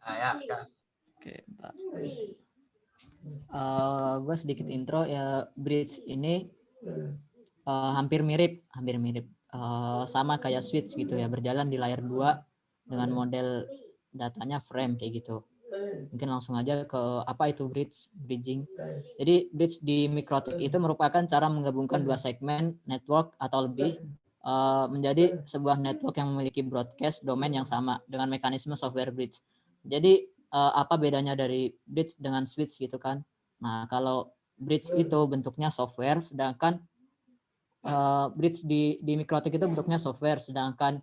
Ya, Oke, Pak. Gue sedikit intro ya. Bridge ini hampir mirip sama kayak switch gitu ya, berjalan di layar 2 dengan model datanya frame kayak gitu. Mungkin langsung aja ke apa itu bridging. Jadi bridge di Mikrotik itu merupakan cara menggabungkan dua segmen network atau lebih menjadi sebuah network yang memiliki broadcast domain yang sama dengan mekanisme software bridge. Jadi apa bedanya dari bridge dengan switch gitu kan? Nah, kalau bridge itu bentuknya software, sedangkan bridge di Mikrotik itu bentuknya software, sedangkan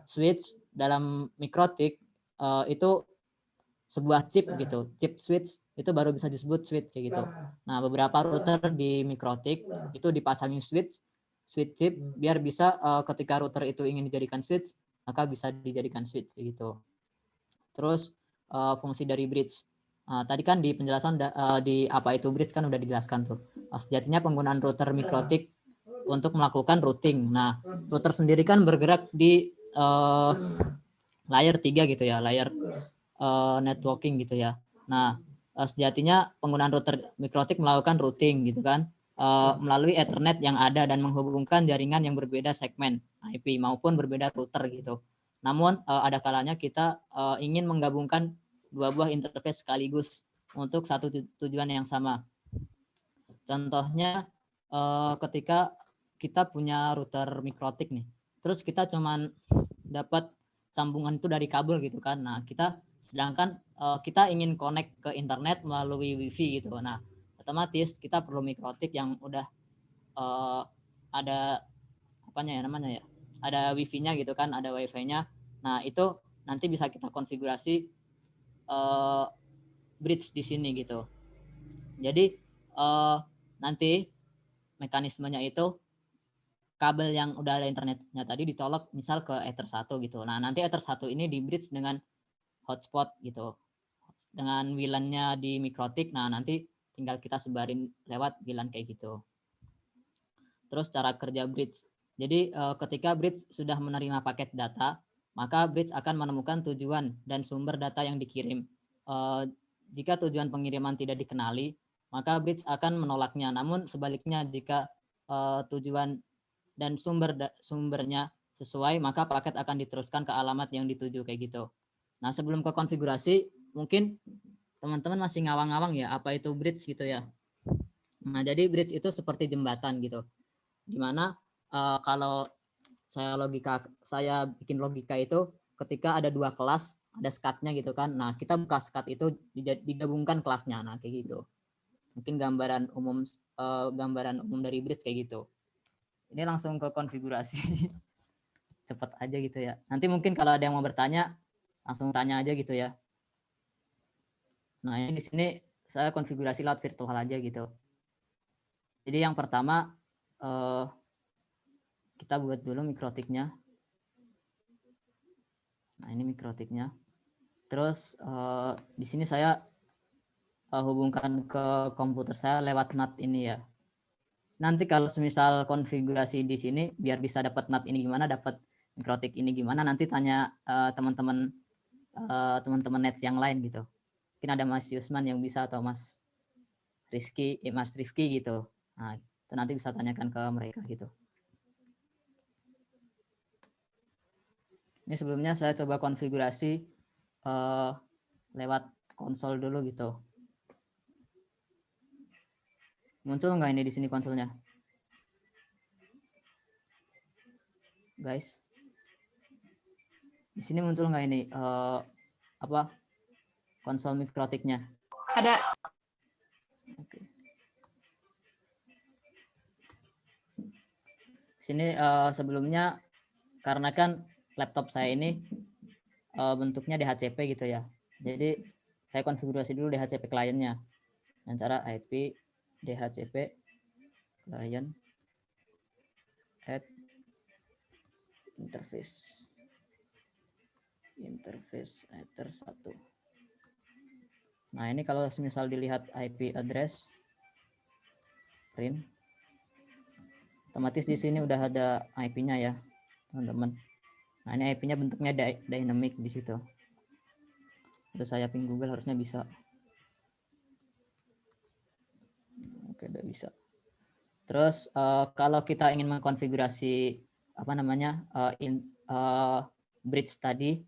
switch dalam Mikrotik itu sebuah chip gitu, chip switch itu baru bisa disebut switch kayak gitu. Nah, beberapa router di Mikrotik itu dipasangin switch chip biar bisa ketika router itu ingin dijadikan switch, maka bisa dijadikan switch kayak gitu. Terus fungsi dari bridge. Tadi kan di penjelasan di apa itu bridge kan udah dijelaskan tuh. Sejatinya penggunaan router Mikrotik untuk melakukan routing. Nah, router sendiri kan bergerak di layer 3 gitu ya, layer networking gitu ya. Nah, sejatinya penggunaan router Mikrotik melakukan routing gitu kan, melalui Ethernet yang ada dan menghubungkan jaringan yang berbeda segmen IP maupun berbeda router gitu. Namun ada kalanya kita ingin menggabungkan dua buah interface sekaligus untuk satu tujuan yang sama. Contohnya ketika kita punya router Mikrotik nih, terus kita cuman dapat sambungan itu dari kabel gitu kan. Nah, sedangkan kita ingin connect ke internet melalui wifi gitu. Nah, otomatis kita perlu Mikrotik yang udah ada apanya ya namanya ya, ada wifi-nya gitu kan, ada wifi-nya. Nah, itu nanti bisa kita konfigurasi bridge di sini gitu. Jadi nanti mekanismenya itu kabel yang udah ada internetnya tadi dicolok misal ke Ether 1 gitu. Nah, nanti Ether 1 ini di bridge dengan hotspot gitu. Dengan WLAN-nya di Mikrotik, nah nanti tinggal kita sebarin lewat WLAN kayak gitu. Terus cara kerja bridge. Jadi ketika bridge sudah menerima paket data, maka bridge akan menemukan tujuan dan sumber data yang dikirim. Jika tujuan pengiriman tidak dikenali, maka bridge akan menolaknya. Namun sebaliknya jika tujuan dan sumbernya sesuai, maka paket akan diteruskan ke alamat yang dituju kayak gitu. Nah, sebelum ke konfigurasi, mungkin teman-teman masih ngawang-ngawang ya apa itu bridge gitu ya. Nah, jadi bridge itu seperti jembatan gitu. Dimana kalau saya bikin logika itu ketika ada dua kelas, ada SCAD-nya gitu kan. Nah, kita buka SCAD itu digabungkan kelasnya. Nah, kayak gitu. Mungkin gambaran umum dari bridge kayak gitu. Ini langsung ke konfigurasi. Cepat aja gitu ya. Nanti mungkin kalau ada yang mau bertanya, langsung tanya aja gitu ya. Nah, ini di sini saya konfigurasi lewat virtual aja gitu. Jadi yang pertama kita buat dulu Mikrotiknya. Nah, ini Mikrotiknya. Terus di sini saya hubungkan ke komputer saya lewat NAT ini ya. Nanti kalau semisal konfigurasi di sini biar bisa dapat NAT ini gimana, dapat Mikrotik ini gimana, nanti tanya teman-teman Nets yang lain gitu. Mungkin ada Mas Yusman yang bisa atau Mas Rifki gitu. Nah, itu nanti bisa tanyakan ke mereka gitu. Ini sebelumnya saya coba konfigurasi lewat konsol dulu gitu. Muncul nggak ini di sini konsolnya? Guys. Di sini muncul nggak ini konsol Mikrotiknya? Ada. Oke. Sini sebelumnya karena kan laptop saya ini bentuknya DHCP gitu ya. Jadi saya konfigurasi dulu DHCP kliennya. Dengan cara IP DHCP client add interface Ether 1. Nah, ini kalau misal dilihat IP address print, otomatis di sini udah ada IP-nya ya, teman-teman. Nah, ini IP-nya bentuknya dynamic di situ. Terus saya ping Google harusnya bisa. Oke, udah bisa. Terus kalau kita ingin mengkonfigurasi apa namanya bridge tadi,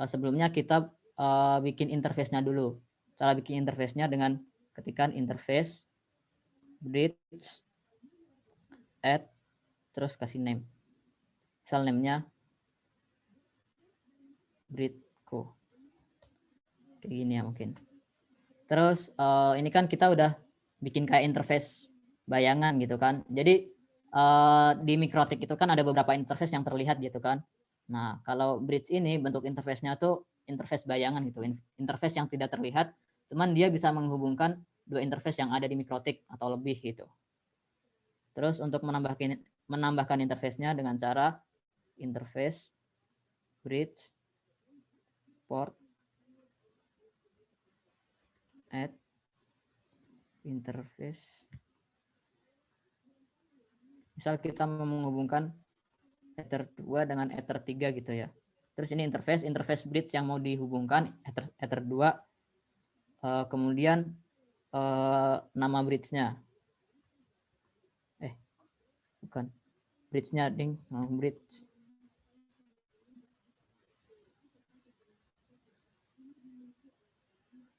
sebelumnya kita bikin interface-nya dulu. Cara bikin interface-nya dengan ketikan interface bridge add terus kasih name. Misal name-nya bridge-ku. Kayak gini ya mungkin. Terus ini kan kita udah bikin kayak interface bayangan gitu kan. Jadi di Mikrotik itu kan ada beberapa interface yang terlihat gitu kan. Nah, kalau bridge ini bentuk interface-nya tuh interface bayangan gitu, interface yang tidak terlihat, cuman dia bisa menghubungkan dua interface yang ada di Mikrotik atau lebih gitu. Terus untuk menambahkan interface-nya dengan cara interface bridge port add interface. Misal kita menghubungkan Ether 2 dengan Ether 3 gitu ya. Terus ini interface bridge yang mau dihubungkan Ether 2, kemudian nama bridge-nya. Bukan. Bridge-nya ding, bridge.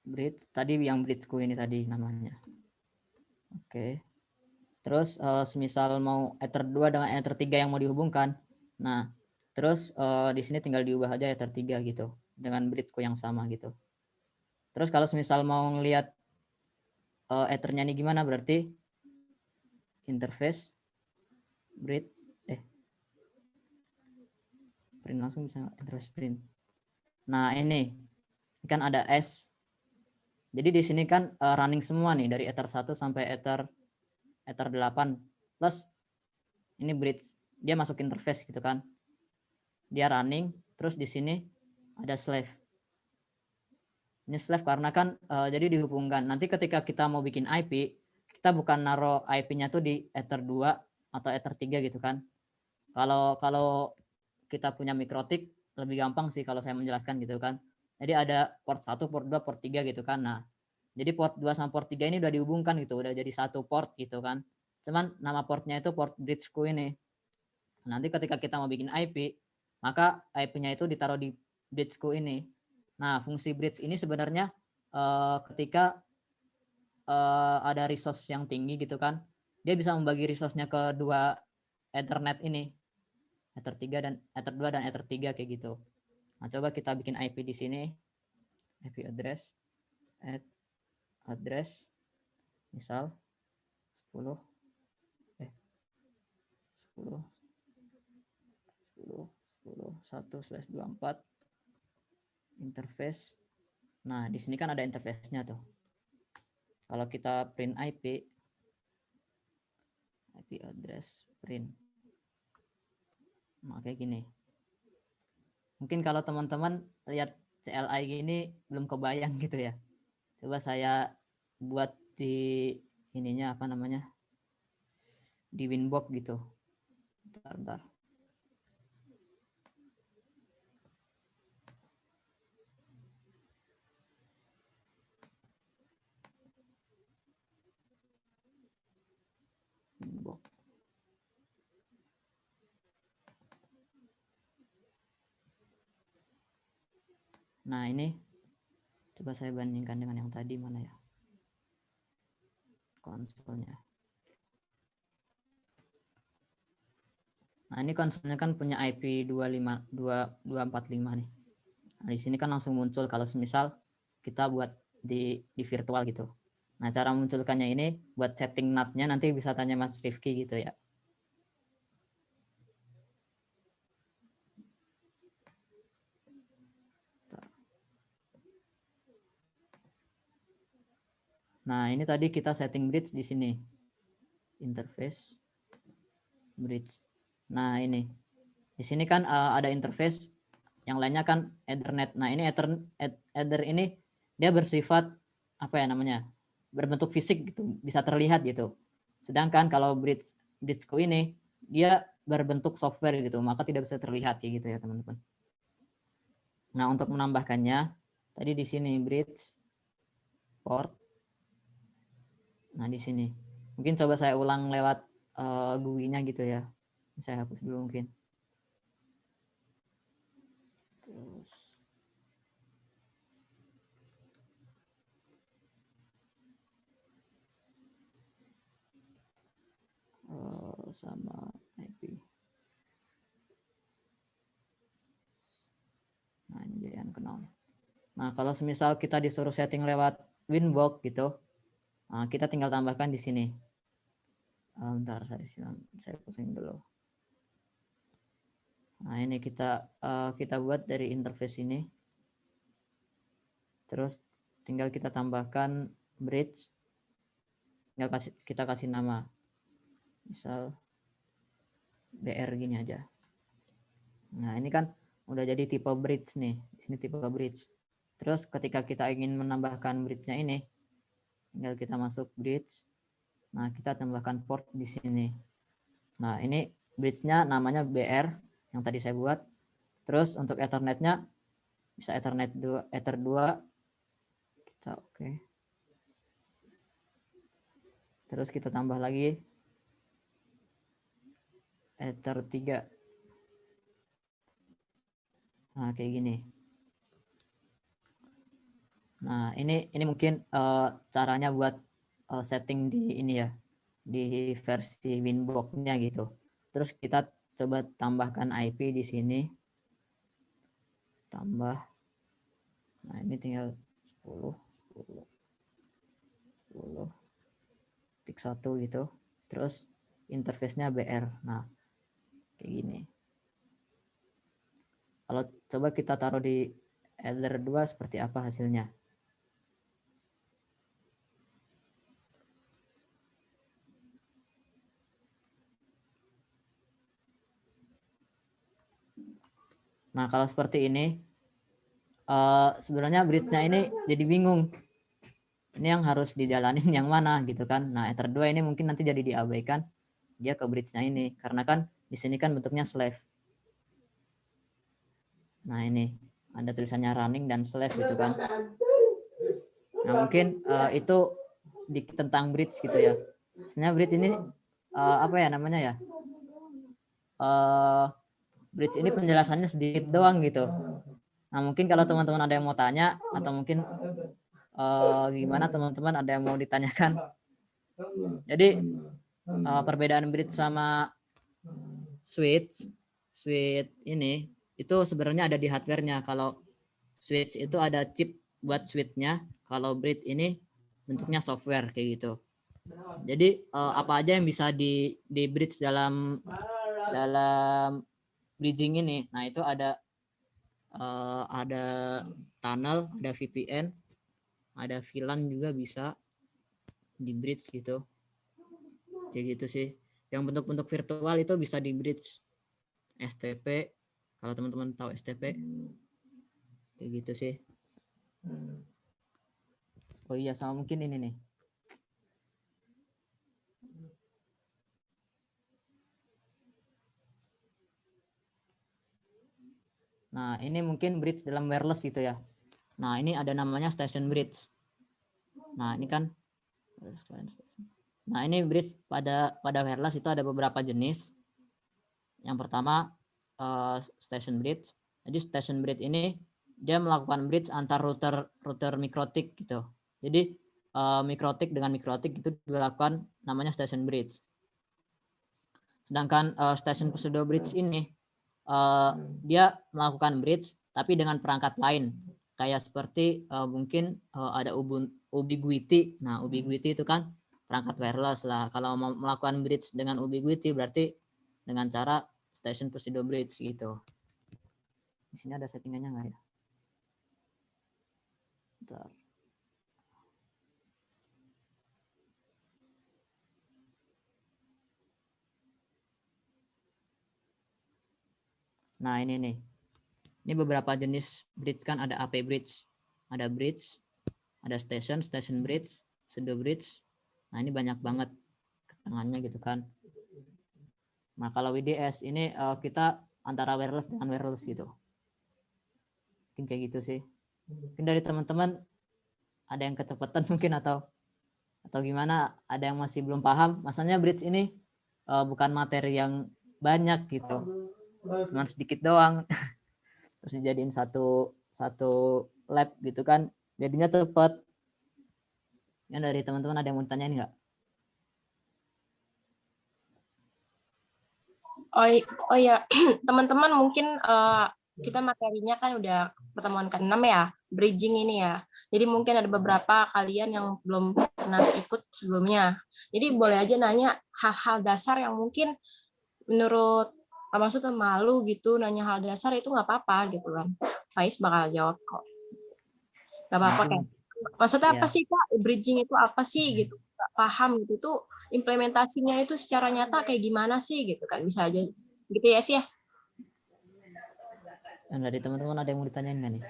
Bridge tadi yang bridge-ku ini tadi namanya. Oke. Terus semisal mau Ether 2 dengan Ether 3 yang mau dihubungkan. Nah, terus di sini tinggal diubah aja Ether 3 gitu dengan bridge-ku yang sama gitu. Terus kalau semisal mau ngelihat Ether-nya ini gimana, berarti interface bridge print langsung bisa interface print. Nah, ini kan ada S. Jadi di sini kan running semua nih dari Ether 1 sampai Ether 8 plus ini bridge. Dia masuk interface gitu kan. Dia running, terus di sini ada slave. Ini slave karena kan jadi dihubungkan. Nanti ketika kita mau bikin IP, kita bukan naruh IP-nya tuh di Ether 2 atau Ether 3 gitu kan. Kalau kita punya Mikrotik lebih gampang sih kalau saya menjelaskan gitu kan. Jadi ada port 1, port 2, port 3 gitu kan. Nah, jadi port 2 sama port 3 ini udah dihubungkan gitu, udah jadi satu port gitu kan. Cuman nama portnya itu port bridge-ku ini. Nanti ketika kita mau bikin IP, maka IP-nya itu ditaruh di bridge-ku ini. Nah, fungsi bridge ini sebenarnya ketika ada resource yang tinggi gitu kan, dia bisa membagi resource-nya ke dua Ethernet ini. Ether 3 dan Ether 2 dan Ether 3 kayak gitu. Nah, coba kita bikin IP di sini. IP address address misal 10 1/24 interface. Nah, di sini kan ada interface-nya tuh. Kalau kita print IP address print. Nah, kayak gini. Mungkin kalau teman-teman lihat CLI gini belum kebayang gitu ya. Coba saya buat di ininya apa namanya? Di Winbox gitu. Bentar. Winbox. Nah, ini coba saya bandingkan dengan yang tadi, mana ya? Konsolnya. Nah, ini konsolnya kan punya IP 245 nih. Nah, di sini kan langsung muncul kalau semisal kita buat di virtual gitu. Nah, cara munculkannya ini buat setting NAT-nya nanti bisa tanya Mas Rifki gitu ya. Nah, ini tadi kita setting bridge di sini. Interface bridge. Nah, ini. Di sini kan ada interface, yang lainnya kan Ethernet. Nah, ini Ether ini dia bersifat apa ya namanya? Berbentuk fisik gitu, bisa terlihat gitu. Sedangkan kalau bridge-ku ini dia berbentuk software gitu, maka tidak bisa terlihat kayak gitu ya teman-teman. Nah, untuk menambahkannya tadi di sini bridge port. Nah, di sini. Mungkin coba saya ulang lewat GUI-nya gitu ya. Saya hapus dulu mungkin. Terus sama IP. Nah, ini jadi unknown. Nah, kalau semisal kita disuruh setting lewat Winbox gitu, nah, kita tinggal tambahkan di sini. Bentar, saya pusing dulu. Nah, ini kita buat dari interface ini. Terus tinggal kita tambahkan bridge. Tinggal kita kasih nama. Misal BR gini aja. Nah, ini kan udah jadi tipe bridge nih. Di sini tipe bridge. Terus ketika kita ingin menambahkan bridge-nya ini, tinggal kita masuk bridge. Nah, kita tambahkan port di sini. Nah, ini bridge-nya namanya BR yang tadi saya buat. Terus untuk Ethernet-nya bisa Ethernet 2, Ether 2. Kita oke. Terus kita tambah lagi Ether 3. Nah, kayak gini. Nah, ini mungkin caranya buat setting di ini ya, di versi Winbox-nya gitu. Terus kita coba tambahkan IP di sini. Tambah. Nah, ini tinggal 10 tik 1 gitu. Terus interface-nya BR. Nah, kayak gini. Kalau coba kita taruh di Ether 2 seperti apa hasilnya? Nah, kalau seperti ini, sebenarnya bridge-nya ini jadi bingung. Ini yang harus dijalanin yang mana gitu kan. Nah, Ether 2 ini mungkin nanti jadi diabaikan. Dia ke bridge-nya ini. Karena kan di sini kan bentuknya slave. Nah, ini ada tulisannya running dan slave gitu kan. Nah, mungkin itu sedikit tentang bridge gitu ya. Sebenarnya bridge ini apa ya namanya ya? Bridge ini penjelasannya sedikit doang gitu. Nah, mungkin kalau teman-teman ada yang mau tanya atau mungkin gimana teman-teman ada yang mau ditanyakan. Jadi perbedaan bridge sama switch ini itu sebenarnya ada di hardware-nya. Kalau switch itu ada chip buat switch-nya, kalau bridge ini bentuknya software kayak gitu. Jadi apa aja yang bisa di bridge dalam bridging ini. Nah, itu ada tunnel, ada VPN, ada VLAN juga bisa di bridge gitu. Kayak gitu sih. Yang bentuk-bentuk virtual itu bisa di bridge. STP, kalau teman-teman tahu STP. Kayak gitu sih. Oh iya, sama mungkin ini nih. Nah, ini mungkin bridge dalam wireless gitu ya. Nah, ini ada namanya station bridge. Nah, ini kan Nah, ini bridge pada wireless itu ada beberapa jenis. Yang pertama station bridge. Jadi station bridge ini dia melakukan bridge antar router mikrotik gitu. Jadi mikrotik dengan mikrotik itu dilakukan namanya station bridge. Sedangkan station pseudo bridge ini dia melakukan bridge tapi dengan perangkat lain. Kayak seperti mungkin ada Ubiquiti. Nah, Ubiquiti itu kan perangkat wireless lah. Kalau mau melakukan bridge dengan Ubiquiti berarti dengan cara station pseudo bridge gitu. Di sini ada settingannya nggak ya? Bentar. Nah, ini nih. Ini beberapa jenis bridge kan, ada AP bridge, ada station bridge, pseudo bridge. Nah, ini banyak banget keterangannya gitu kan. Nah kalau WDS ini kita antara wireless dengan wireless gitu. Mungkin kayak gitu sih. Mungkin dari teman-teman ada yang kecepatan mungkin atau gimana, ada yang masih belum paham. Masanya bridge ini bukan materi yang banyak gitu, cuma sedikit doang. Terus dijadiin satu lab gitu kan, jadinya cepet. Yang dari teman-teman ada yang mau ditanyain nggak? Oh ya, teman-teman mungkin kita materinya kan udah pertemuan ke-6 ya, bridging ini ya. Jadi mungkin ada beberapa kalian yang belum pernah ikut sebelumnya. Jadi boleh aja nanya hal-hal dasar yang mungkin menurut maksudnya malu gitu, nanya hal dasar itu nggak apa-apa gitu kan. Faiz bakal jawab kok. Nggak apa-apa kan. Maksudnya apa sih Kak? Bridging itu apa sih gitu? Nggak paham gitu tuh implementasinya itu secara nyata kayak gimana sih gitu kan, bisa aja gitu ya sih ya. Yang dari teman-teman ada yang mau ditanyain nggak nih?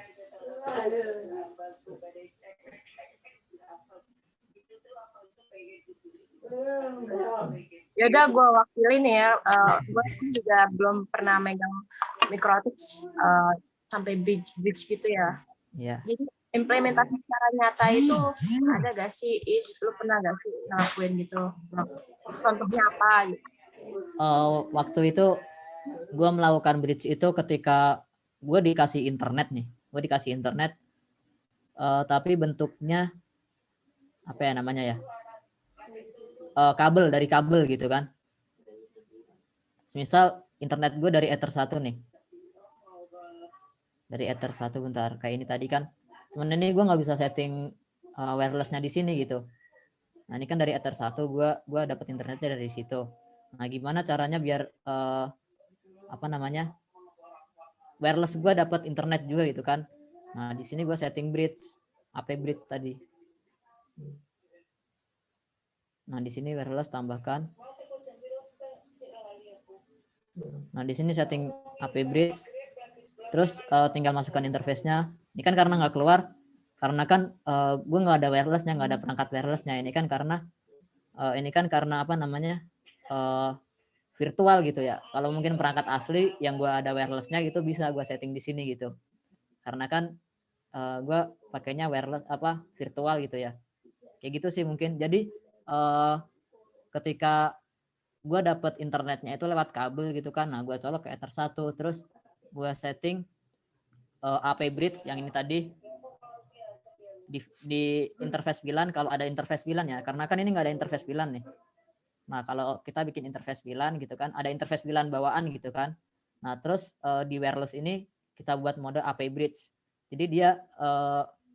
Ya udah gue wakilin ya. Gue juga belum pernah megang Microtix sampai bridge gitu ya. Iya. Jadi implementasi secara nyata itu ada gak sih? Lu pernah gak sih ngelakuin gitu? Contohnya apa gitu? Waktu itu gue melakukan bridge itu ketika gue dikasih internet nih. Gue dikasih internet, tapi bentuknya apa ya namanya ya? Kabel, dari kabel gitu kan. Misal internet gue dari Ether 1 nih. Dari Ether 1 bentar. Kayak ini tadi kan. Cuman ini gue nggak bisa setting wirelessnya di sini gitu. Nah ini kan dari Ether 1 gue dapet internetnya dari situ. Nah gimana caranya biar apa namanya, wireless gue dapat internet juga gitu kan. Nah di sini gue setting bridge, AP bridge tadi. Nah di sini wireless tambahkan. Nah di sini setting AP bridge. Terus tinggal masukkan interface-nya. Ini kan karena nggak keluar, karena kan gue nggak ada wirelessnya, nggak ada perangkat wirelessnya. Ini kan karena apa namanya, virtual gitu ya. Kalau mungkin perangkat asli yang gue ada wirelessnya gitu bisa gue setting di sini gitu. Karena kan gue pakainya wireless apa virtual gitu ya. Kayak gitu sih mungkin. Jadi ketika gue dapet internetnya itu lewat kabel gitu kan. Nah gue colok ke Ether 1, terus gue setting AP bridge yang ini tadi di interface VLAN kalau ada interface VLAN ya, karena kan ini nggak ada interface VLAN nih. Nah kalau kita bikin interface VLAN gitu kan, ada interface VLAN bawaan gitu kan. Nah terus di wireless ini kita buat mode AP bridge. Jadi dia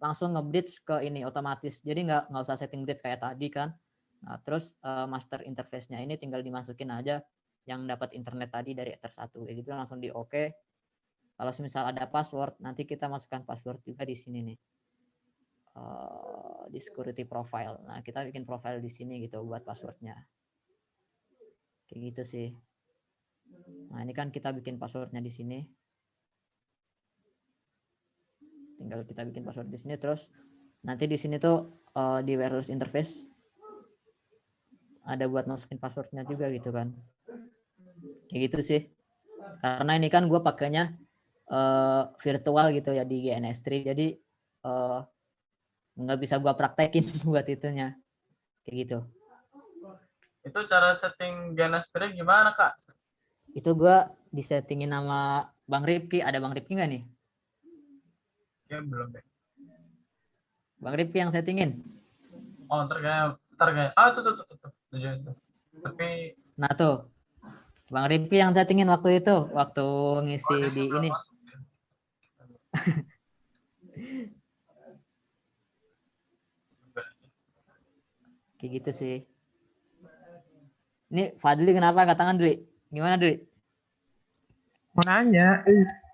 langsung nge-bridge ke ini otomatis. Jadi nggak usah setting bridge kayak tadi kan. Nah terus master interface-nya ini tinggal dimasukin aja yang dapat internet tadi dari Ether 1. Kayak gitu langsung di oke. Kalau misal ada password, nanti kita masukkan password juga di sini nih. Di security profile. Nah, kita bikin profile di sini gitu buat passwordnya. Kayak gitu sih. Nah, ini kan kita bikin passwordnya di sini. Tinggal kita bikin password di sini, terus nanti di sini tuh di wireless interface ada buat masukin passwordnya juga gitu kan. Kayak gitu sih. Karena ini kan gue pakainya virtual gitu ya di GNS3, jadi nggak bisa gue praktekin buat itunya. Kayak gitu. Itu cara setting GNS3 gimana Kak? Itu gue disettingin sama Bang Rifki. Ada Bang Rifki nggak nih? Ya belum deh. Bang Rifki yang settingin. Oh terkait. Tuh. Tapi Nah tuh Bang Rifki yang settingin waktu itu, waktu ngisi di ini. Kayak gitu sih. Ini Fadli kenapa angkat tangan Dwi? Gimana Dwi? Mau nanya.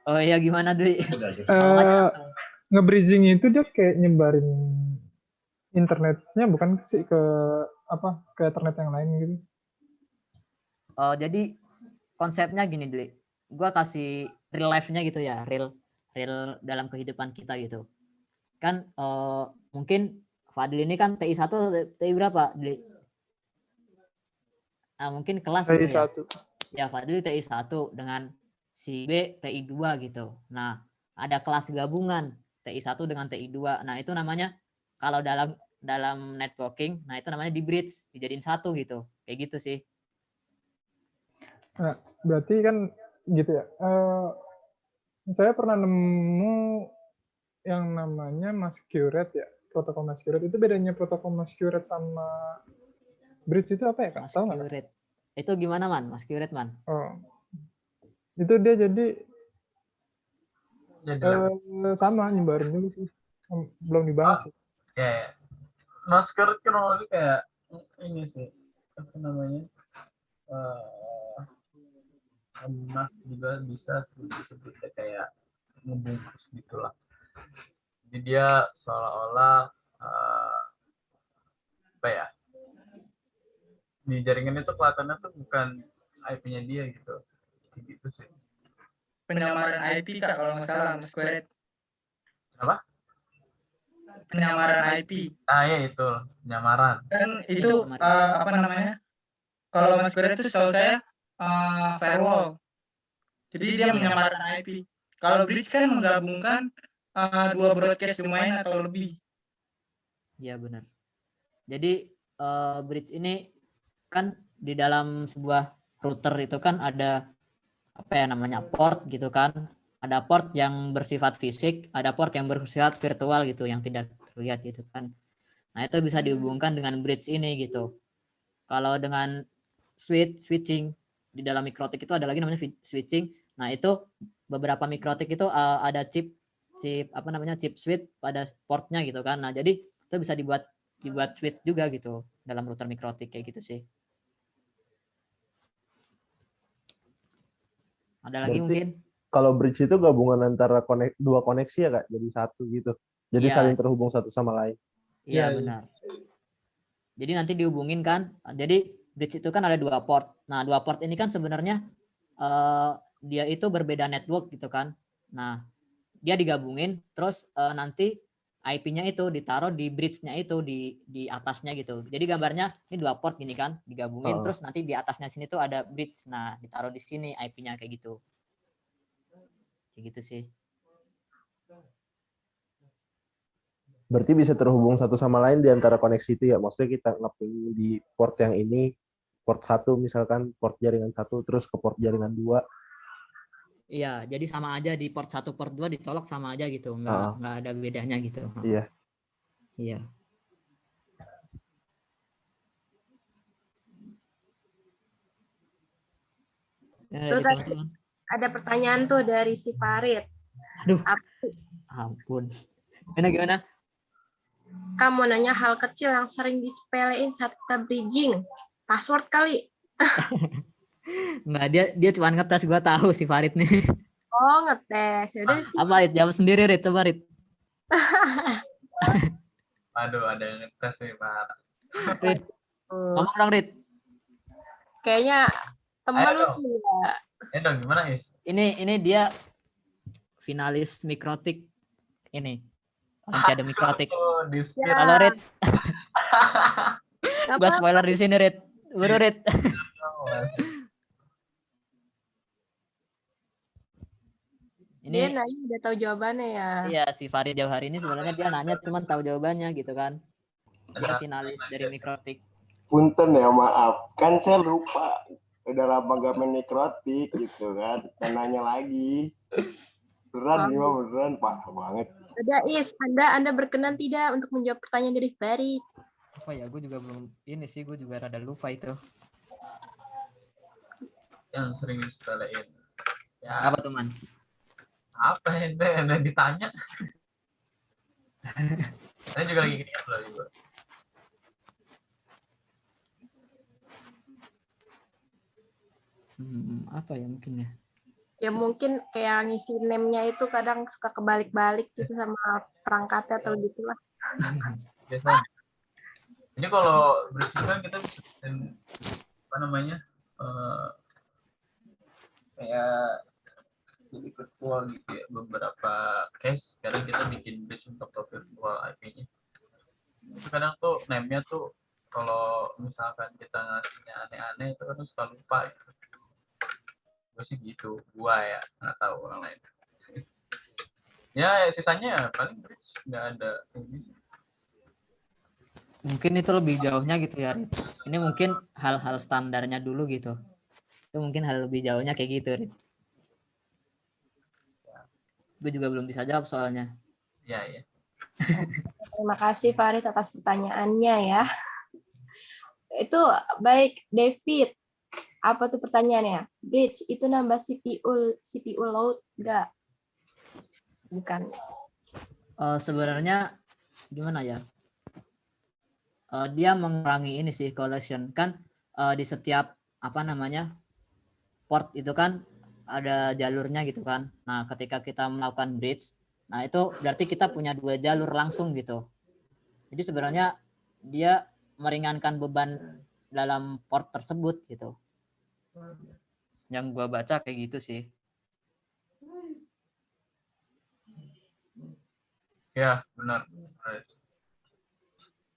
Oh iya gimana Dwi? Nge-bridging itu dia kayak nyebarin internetnya bukan sih ke internet yang lain gitu. Oh jadi konsepnya gini Dwi. Gua kasih real life-nya gitu ya, real dalam kehidupan kita gitu. Kan mungkin Fadli ini kan TI 1, TI berapa Dwi? Nah, mungkin kelas TI gitu ya. 1. Ya, Fadli TI1 dengan si B TI2 gitu. Nah, ada kelas gabungan TI1 dengan TI2. Nah, itu namanya kalau dalam networking, nah itu namanya di bridge, dijadiin satu gitu. Kayak gitu sih. Nah, berarti kan gitu ya. Saya pernah nemu yang namanya masquerade ya, protokol masquerade. Itu bedanya protokol masquerade sama bridge itu apa ya, Kak? Tahu nggak, Kak? Masquerade. Itu gimana, Man? Masquerade, Man? Oh, itu dia jadi Jadi lagi. sama nyebarin juga sih. Belum dibahas sih. Kayak masker kurang lebih kayak ini sih apa namanya eh emas juga bisa disebutnya kayak ngebungkus gitulah. Jadi dia seolah-olah apa ya, di jaringan itu kelihatannya tuh bukan IP-nya dia gitu. Kayak gitu sih. Penyamaran IP Kak kalau nggak salah Mas Kuret. Apa? Penyamaran IP. Ah ya itu penyamaran. Kan itu apa namanya? Kalau Mas Kuret itu setahu saya firewall. Jadi dia menyamarkan IP. Kalau bridge kan menggabungkan dua broadcast domain atau lebih. Iya, benar. Jadi bridge ini kan di dalam sebuah router itu kan ada apa ya namanya port gitu kan. Ada port yang bersifat fisik, ada port yang bersifat virtual gitu yang tidak terlihat gitu kan. Nah, itu bisa dihubungkan dengan bridge ini gitu. Kalau dengan switching di dalam mikrotik itu ada lagi namanya switching. Nah, itu beberapa mikrotik itu ada chip apa namanya chip switch pada portnya gitu kan. Nah, jadi itu bisa dibuat switch juga gitu dalam router mikrotik kayak gitu sih. Ada lagi Berarti mungkin? kalau bridge itu gabungan antara dua koneksi ya Kak, jadi satu gitu. Jadi Iya. saling terhubung satu sama lain. Iya, benar. Jadi nanti dihubungin kan. Jadi bridge itu kan ada dua port. Nah, dua port ini kan sebenarnya dia itu berbeda network gitu kan. Nah, dia digabungin terus nanti IP-nya itu ditaruh di bridge-nya itu di atasnya gitu. Jadi gambarnya ini dua port gini kan, digabungin terus nanti di atasnya sini tuh ada bridge. Nah, ditaruh di sini IP-nya kayak gitu. Kayak gitu sih. Berarti bisa terhubung satu sama lain di antara koneksi itu ya. Maksudnya kita ngeping di port yang ini, port 1 misalkan, port jaringan 1 terus ke port jaringan 2. Iya, jadi sama aja di port 1 port 2 dicolok sama aja gitu. Nggak ada bedanya gitu. Iya. Iya. Tuh tadi ada pertanyaan tuh dari si Farid. Aduh, ampun. Gimana? Kamu nanya hal kecil yang sering disepelein saat kita bridging. Password kali. Enggak, dia cuma ngetes, gua tahu si Farid nih. Oh, ngetes. Yaudah sih. Apa, Rit? Jawab sendiri, Rit. Coba, Rit. Aduh, ada yang ngetes nih Pak. Rit. Ngomong dong, Rit. Kayaknya temen lu ya. Dong, gimana, Is? Ini dia finalis mikrotik ini. Olimpiade mikrotik. Halo, Rit. Gua spoiler di sini, Rit. Buru, Rit. Dia nanya udah tahu jawabannya ya. Iya, si Farid jauh hari ini sebenarnya dia nanya cuman tahu jawabannya gitu kan. Dia finalis dari mikrotik. Punten ya, maaf. Kan saya lupa. Udah lama gak main mikrotik gitu kan. Dan nanya lagi. Beneran Pak banget. Udah, Is, Anda berkenan tidak untuk menjawab pertanyaan dari Farid? Apa ya, gue juga belum ini sih, gue juga rada lupa itu. Yang sering disepelein. Ya. Apa tuh, Man? Apa yang ditanya? Saya juga lagi gini loh juga. Apa ya mungkin ya? Ya mungkin kayak ngisi name-nya itu kadang suka kebalik-balik gitu sama perangkatnya atau gitulah. Biasanya. Ini kalau bridging kan kita bisa apa namanya? Kayak jadi virtual gitu ya, beberapa case kadang kita bikin bridge untuk virtual IP-nya. Itu kadang tuh name-nya tuh kalau misalkan kita ngasihnya aneh-aneh itu kan suka lupa gitu. gue sih gitu, gua ya nggak tahu orang lain. Ya sisanya paling bridge, nggak ada ini sih. Mungkin itu lebih jauhnya gitu ya, Rit. Ini mungkin hal-hal standarnya dulu gitu. Itu mungkin hal lebih jauhnya kayak gitu, Rit. Gue juga belum bisa jawab soalnya. Ya. Terima kasih Farid atas pertanyaannya ya. Itu baik, David. Apa tuh pertanyaannya? Bridge itu nambah CPU load nggak? Bukan. Sebenarnya gimana ya? Dia mengurangi ini sih collision kan, di setiap port itu kan ada jalurnya gitu kan. Nah, ketika kita melakukan bridge, nah itu berarti kita punya 2 jalur langsung gitu. Jadi sebenarnya dia meringankan beban dalam port tersebut gitu. Yang gua baca kayak gitu sih. Ya, benar.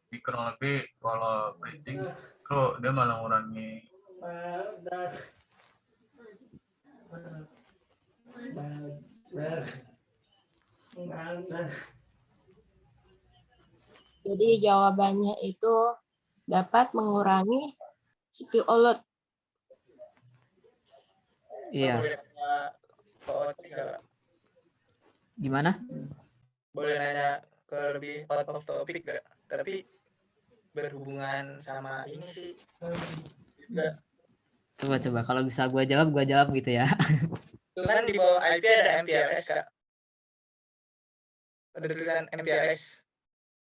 Di kurang lebih kalau bridging tuh dia malah ngurangi Jadi jawabannya itu dapat mengurangi CPU load. Iya. Gimana? Boleh nanya ke lebih out of topic gak? Tapi berhubungan sama ini sih. Enggak. Coba kalau bisa gua jawab gitu ya. Itu kan di bawah IP ada MPLS Kak. Ada tulisan MPLS,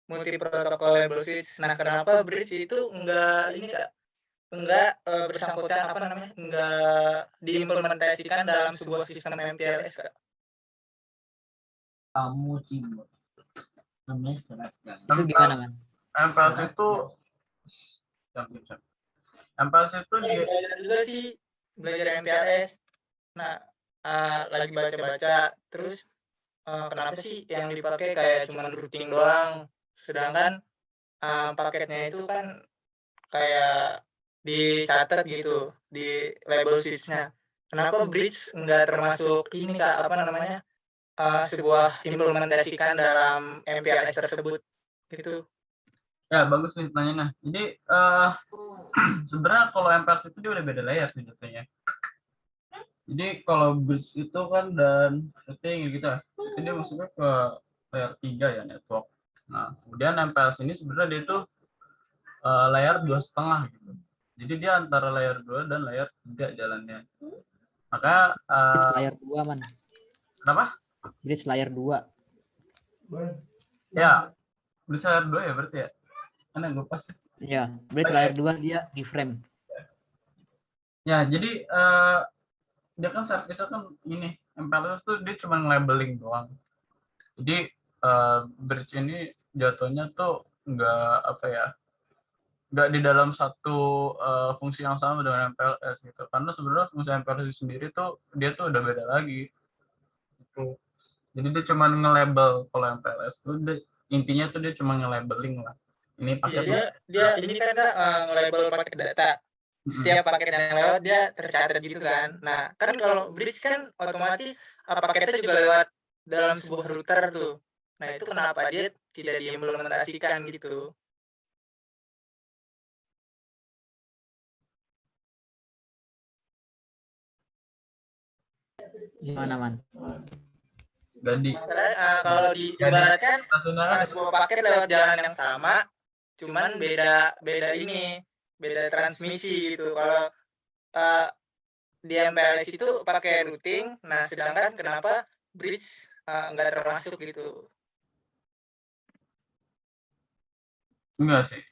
multi protocol label switch. Nah, kenapa bridge itu enggak ini Kak? Enggak bersangkutan enggak diimplementasikan dalam sebuah sistem MPLS Kak? Kamu timur. Namanya selebgram. Itu gimana, Man? MPLS itu Belajar juga sih, belajar MPLS. Nah, lagi baca-baca, terus kenapa sih yang dipakai kayak cuman routing doang, sedangkan paketnya itu kan kayak dicatat gitu di label switch-nya. Kenapa bridge nggak termasuk ini Kak, sebuah implementasikan dalam MPLS tersebut gitu. ya bagus nih pertanyaannya. Jadi sebenarnya kalau MPLS itu dia udah beda layer sih jatuhnya. Jadi kalau bridge itu kan dan routing gitu ya, itu dia maksudnya ke layer 3 ya network. Nah, kemudian MPLS ini sebenarnya dia itu layer 2,5 gitu. Jadi dia antara layer 2 dan layer 3 jalannya. Maka Bridge layer 2, Man. kenapa? Bridge layer 2. Ya, bridge layer 2 ya berarti ya. Karena gue pas. Iya, bridge layer 2 dia di frame. Ya, jadi dia kan service-nya kan ini MPLS tuh dia cuma labeling doang. Jadi bridge ini jatuhnya tuh nggak di dalam satu fungsi yang sama dengan MPLS gitu. Karena sebenarnya fungsi MPLS sendiri tuh dia tuh udah beda lagi. Gitu. Jadi dia cuma nge-label. Kalau MPLS tuh intinya tuh dia cuma nge-labeling lah. Ini paket dia ini kan nge-label paket data. Setiap paket yang lewat dia tercatat gitu kan. Nah, kan kalau bridge kan otomatis paketnya juga lewat dalam sebuah router tuh. Nah, itu kenapa dia tidak diimplementasikan gitu. Gimana, Man? Gadi. Masalahnya kalau diibaratkan sebuah paket lewat jalan yang sama, cuman beda transmisi gitu. Kalau di MPLS itu pakai routing, nah sedangkan kenapa bridge nggak termasuk gitu? Enggak sih.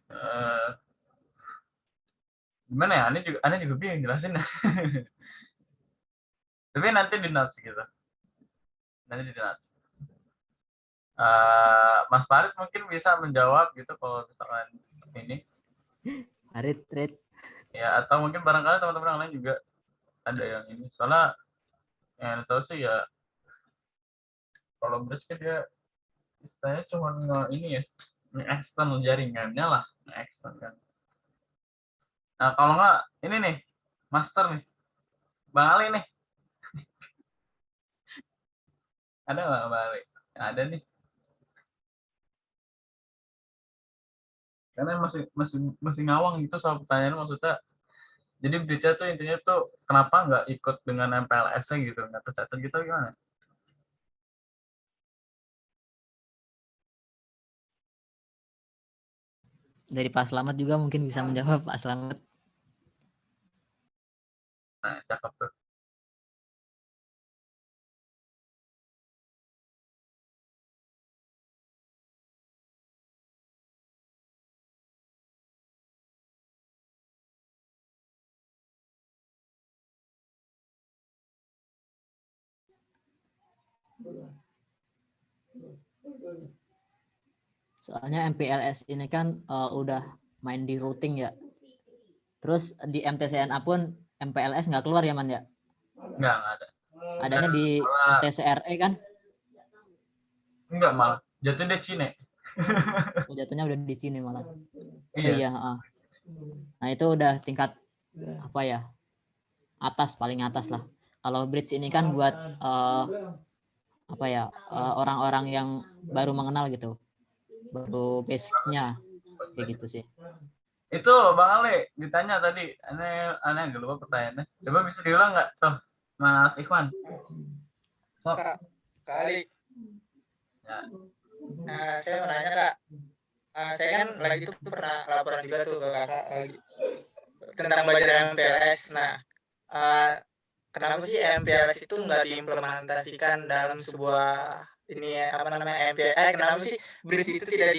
Gimana ya? Aneh juga bingung jelasin. Tapi nanti di notes gitu. Mas Farid mungkin bisa menjawab gitu kalau misalkan ini. Farid. Ya, atau mungkin barangkali teman-teman yang lain juga ada yang ini. Soalnya yang tahu sih ya kalau bridge kan dia istilahnya cuma nge-extend jaringannya lah, nge-extend kan. Nah, kalau nggak ini nih, master nih. Bang Ali nih. Ada nggak balik? Ada nih. Karena masih ngawang gitu soal pertanyaan, maksudnya. Jadi bridge tuh intinya tuh kenapa nggak ikut dengan MPLS-nya gitu, nggak tercatat gitu gimana? Dari Pak Slamet juga mungkin bisa menjawab, Pak Slamet. Nah, cakep tuh. Soalnya MPLS ini kan udah main di routing ya. Terus di MTCNA pun MPLS nggak keluar ya, Man ya? Nggak ada. Adanya di Malah, MTCRE kan? enggak malah. Jatuh dia Cine. Jatuhnya udah di sini malah. Iya. Iya. Nah itu udah tingkat apa ya? Atas, paling atas lah. Kalau bridge ini kan buat apa ya? Orang-orang yang baru mengenal gitu. Baru basicnya kayak gitu sih. Itu Bang Ale ditanya tadi, aneh agak lupa pertanyaannya. Coba bisa diulang nggak tuh, Mas Ikhwan? Sok. Kali. Ya. Nah, saya mau nanya Kak. Saya kan lagi itu pernah laporan juga tuh ke Kakak tentang belajar MPLS. Nah, kenapa sih MPLS itu nggak diimplementasikan dalam sebuah ini ya, apa namanya kenapa sih bridge itu tidak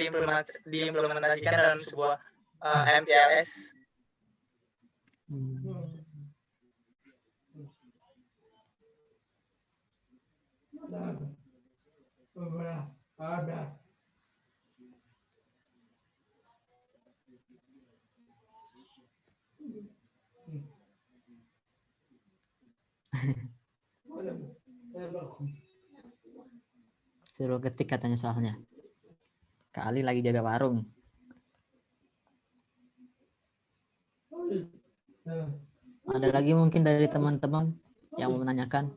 diimplementasikan dalam sebuah MPLS? Suruh ketik katanya soalnya. Kali lagi jaga warung. Ada lagi mungkin dari teman-teman yang mau menanyakan?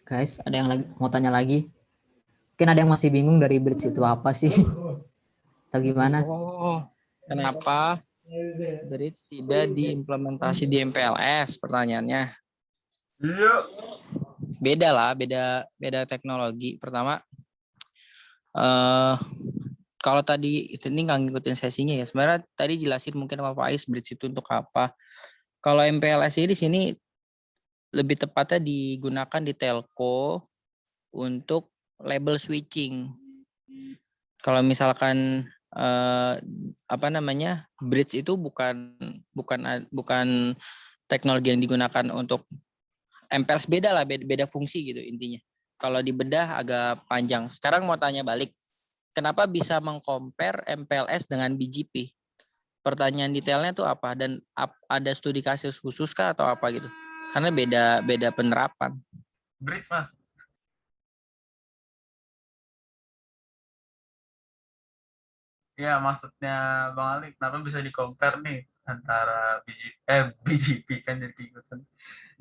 Guys, ada yang lagi mau tanya lagi? Mungkin ada yang masih bingung dari bridge itu apa sih? Atau gimana? Oh, kenapa bridge tidak diimplementasi di MPLS? Pertanyaannya. Iya. Beda lah, beda teknologi. Pertama, kalau tadi ini nggak ngikutin sesinya ya. Sebenarnya tadi jelasin mungkin sama Pak Ais bridge itu untuk apa. Kalau MPLS ini di sini lebih tepatnya digunakan di telco untuk label switching. Kalau misalkan apa namanya bridge itu bukan teknologi yang digunakan untuk MPLS, beda lah, beda fungsi gitu intinya. Kalau dibedah agak panjang. Sekarang mau tanya balik, kenapa bisa mengcompare MPLS dengan BGP? Pertanyaan detailnya tuh apa, dan ada studi kasus khusus kah atau apa gitu? Karena beda penerapan. Bridge Mas. Ya maksudnya Bang Ali, kenapa bisa di-compare nih antara BGP kan jadi ikutan,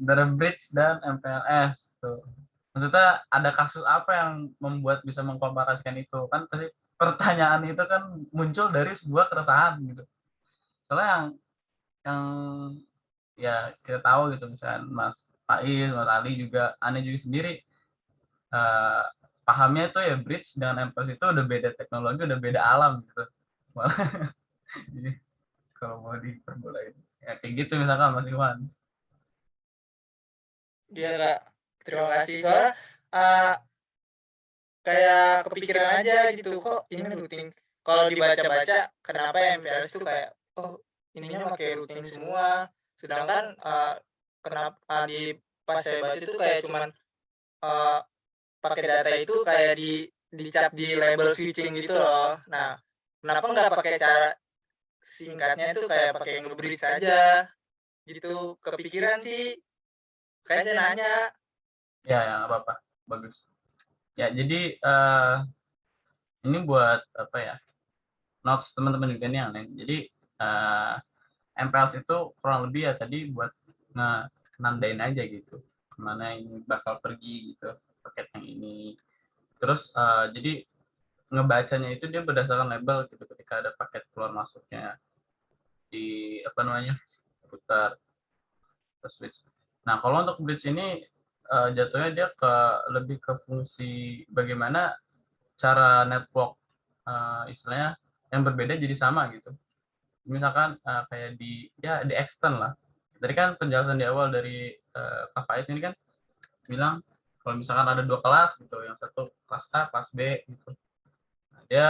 antara bridge dan MPLS tuh. Maksudnya ada kasus apa yang membuat bisa mengkomparasikan itu? Kan pasti pertanyaan itu kan muncul dari sebuah keresahan gitu. Soalnya yang ya kita tahu gitu, misalnya Mas Faiz, Mas Ali juga, Ane juga sendiri pahamnya itu ya bridge dan MPLS itu udah beda teknologi, udah beda alam gitu. Jadi kalau mau diperbolain ya kayak gitu misalkan Mas Iwan. Iya Kak, terima kasih. Soalnya kayak kepikiran aja gitu, kok ini routing kalau dibaca-baca kenapa MPLS tuh kayak ininya pakai routing semua, sedangkan kenapa di pas saya baca itu kayak cuman pakai data itu kayak dicap di label switching gitu loh. Nah, kenapa nggak pakai cara singkatnya itu kayak pakai nge-bridge aja gitu? Kepikiran sih, kayak saya nanya. Ya, ya nggak apa-apa, bagus. Ya, jadi ini buat apa ya? Notes teman-teman juga nih yang lain. Jadi MPLS itu kurang lebih ya tadi buat nandain aja gitu kemana ini bakal pergi gitu paket yang ini. Terus jadi ngebacanya itu dia berdasarkan label gitu ketika ada paket keluar masuknya di apa namanya router switch. Nah kalau untuk bridge ini jatuhnya dia lebih ke fungsi bagaimana cara network istilahnya yang berbeda jadi sama gitu. Misalkan kayak di extend lah. Tadi kan penjelasan di awal dari Kak Faiz ini kan bilang kalau misalkan ada 2 kelas gitu, yang satu kelas A, kelas B gitu. Nah, dia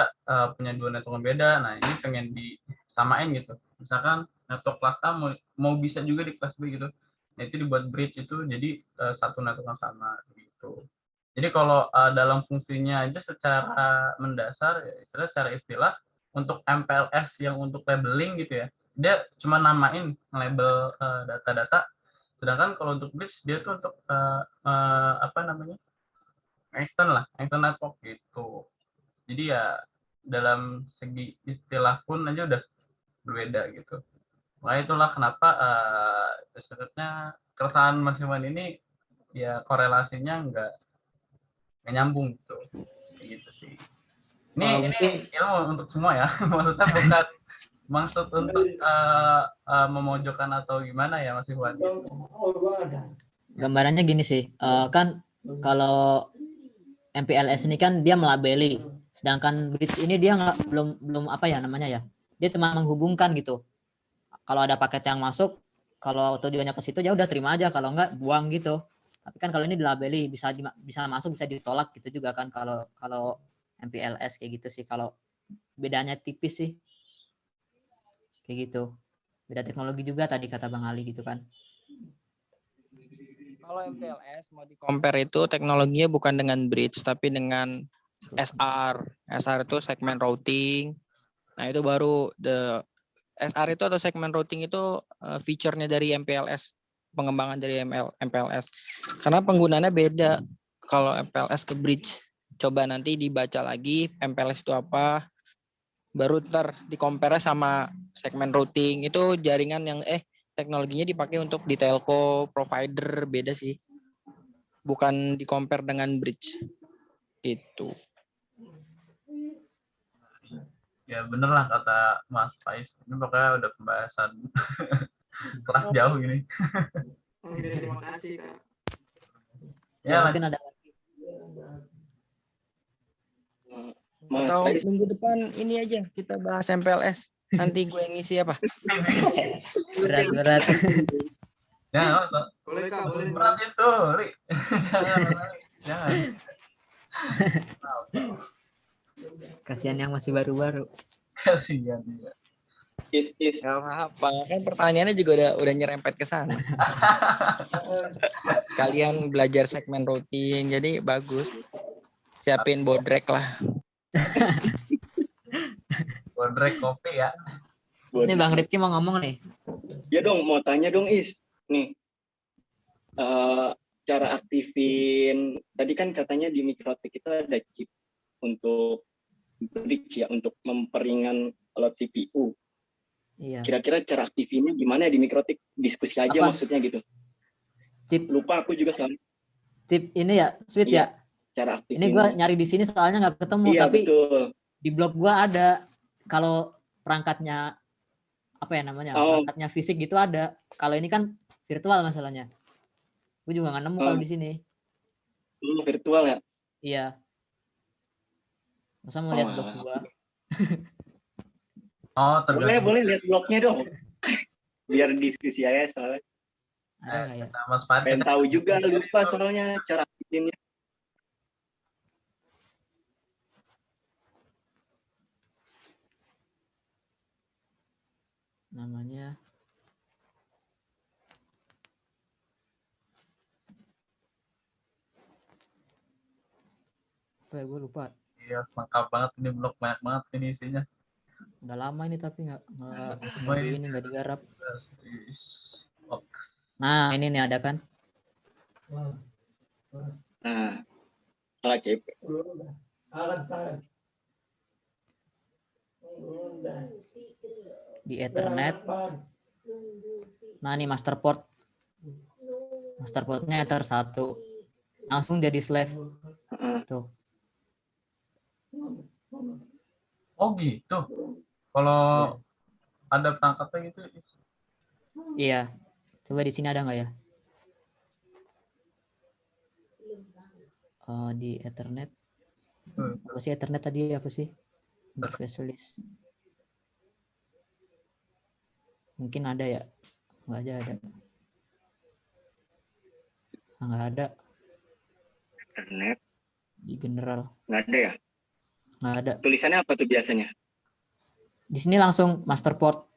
punya 2 network yang beda. Nah, ini pengen disamain gitu. Misalkan network kelas A mau bisa juga di kelas B gitu. Nah, itu dibuat bridge itu jadi satu network yang sama gitu. Jadi kalau dalam fungsinya aja secara mendasar, ya, secara istilah untuk MPLS yang untuk labeling gitu ya, dia cuma namain label data-data. Sedangkan kalau untuk bridge dia tuh untuk apa namanya extend network gitu. Jadi ya dalam segi istilah pun aja udah berbeda gitu. Makanya itulah kenapa sebenarnya keresahan Mas Iwan ini ya korelasinya nggak nyambung gitu. Kayak gitu sih. Ini ilmu untuk semua ya. Maksudnya bukan maksud untuk memojokkan atau gimana ya Mas Iwan. Gambarannya gini sih, kan kalau MPLS ini kan dia melabeli, sedangkan bridge ini dia belum apa ya namanya ya, dia cuma menghubungkan gitu. Kalau ada paket yang masuk, kalau tujuannya ke situ ya udah terima aja, kalau enggak buang gitu. Tapi kan kalau ini dilabeli bisa masuk bisa ditolak gitu juga kan kalau MPLS kayak gitu sih. Kalau bedanya tipis sih kayak gitu. Beda teknologi juga tadi kata Bang Ali gitu kan. Kalau MPLS mau di-compare itu teknologinya bukan dengan bridge tapi dengan SR. SR itu segment routing. Nah, itu baru SR itu atau segment routing itu feature-nya dari MPLS, pengembangan dari MPLS. Karena penggunaannya beda kalau MPLS ke bridge. Coba nanti dibaca lagi MPLS itu apa, baru ntar di-compare sama segment routing. Itu jaringan yang teknologinya dipakai untuk di telco provider, beda sih. Bukan di-compare dengan bridge. Gitu. Ya bener lah kata Mas Faiz. Ini pokoknya udah pembahasan kelas jauh ini. Oke, terima kasih Kak. Ya, mungkin ada lagi. Atau minggu depan ini aja kita bahas MPLS. Nanti gue yang ngisi apa? Berat. Ya, Boleh Kak, boleh. berat itu, Ri. Jangan. Kasihan yang masih baru-baru. Kasihan dia. Is. Gak apa-apa, kan pertanyaannya juga udah nyerempet ke sana. Sekalian belajar segmen routing, jadi bagus. Siapin bodrek lah. Bodrek kopi ya. Ini Bang Rifki mau ngomong nih. Ya dong, mau tanya dong Is. Nih, cara aktifin, tadi kan katanya di Mikrotik itu ada chip untuk bridge ya, untuk memperingan load CPU. Iya. Kira-kira cara aktifinnya gimana di Mikrotik? Diskusi aja Apa? maksudnya gitu. Chip. Lupa aku juga soalnya. Chip ini ya, switch Iya, ya. Cara aktifin. Ini gue nyari di sini soalnya nggak ketemu, Iya, tapi betul. di blog gue ada. Kalau perangkatnya apa ya namanya? Perangkatnya fisik gitu ada. Kalau ini kan virtual masalahnya. Gue juga nggak nemu kalau di sini. Virtual ya? Iya. Masa mau lihat blog gue? Oh, boleh lihat blognya dong. Biar diskusi aja soalnya. Ya. Mas Fahri pengen tahu juga, lupa soalnya cara bikinnya. namanya apa ya, gue lupa. Iya, lengkap banget ini blog, banyak banget ini isinya. Udah lama ini tapi nggak Main. nggak digarap. Is- oh, Nah ini nih ada kan. Nah, salah CP. Di Ethernet. Nah ini master port. Master portnya Ether 1. Langsung jadi slave. Tuh. Oh gitu. Kalau ada perangkatnya gitu, Iya. Coba di sini ada nggak ya? Di Ethernet. Apa sih Ethernet tadi, apa sih? Interface list. Mungkin ada ya? Nggak aja ada. Nggak ada. Internet Di general. nggak ada ya? Nggak ada. Tulisannya apa tuh biasanya? Di sini langsung master port.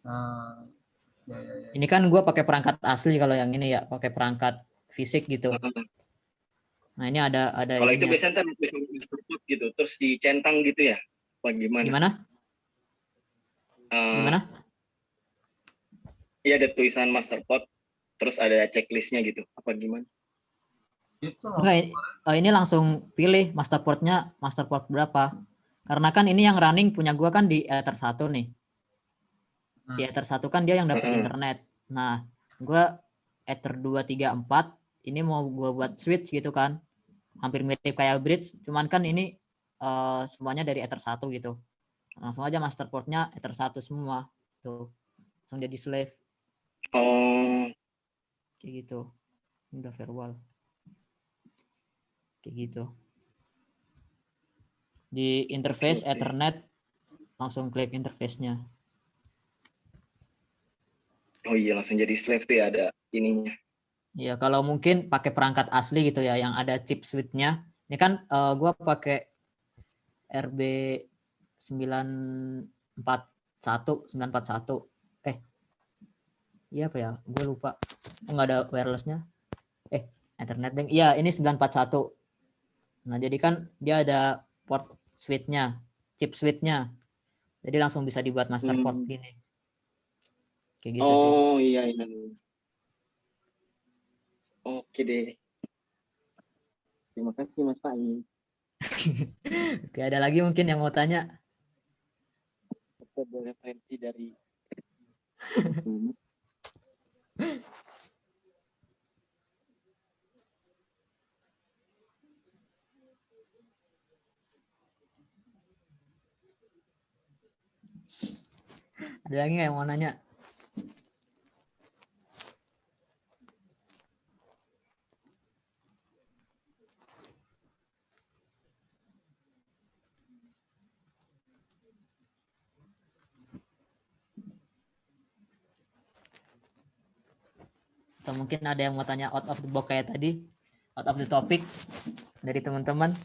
ya. Ini kan gue pakai perangkat asli, kalau yang ini ya pakai perangkat fisik gitu. Nah ini ada Kalau itu ininya. biasanya ntar tulisan master port gitu, terus dicentang gitu ya? Apa gimana? Gimana? Gimana? Iya, ada tulisan master port, terus ada checklistnya gitu. Apa gimana? Itu Enggak, ini langsung pilih master portnya, master port berapa. Karena kan ini yang running punya gua kan di Ether 1 nih. Di Ether 1 kan dia yang dapat internet. Nah, gua Ether 2, 3, 4 ini mau gua buat switch gitu kan. Hampir mirip kayak bridge, cuman kan ini semuanya dari Ether 1 gitu. Langsung aja master portnya Ether 1 semua. Tuh. Langsung jadi slave. Oh. Kayak gitu. Ini udah firewall. Kayak gitu. Di interface Ethernet langsung klik interface-nya. Oh iya, langsung jadi slave tuh ya, ada ininya. Ya kalau mungkin pakai perangkat asli gitu ya yang ada chip switch-nya. Ini kan gua pakai RB 941. Iya apa ya? Gue lupa. Enggak ada wireless-nya. Ethernet Bank. Iya, ini 941. Nah, jadi kan dia ada port switch-nya, chip switch-nya. Jadi langsung bisa dibuat master port gini. Kayak gitu sih. Oh iya. Oke deh. Terima kasih Mas Pai. Oke, ada lagi mungkin yang mau tanya? Ada referensi dari Ada lagi nggak yang mau nanya? Atau mungkin ada yang mau tanya out of the box kayak tadi, out of the topic dari teman-teman?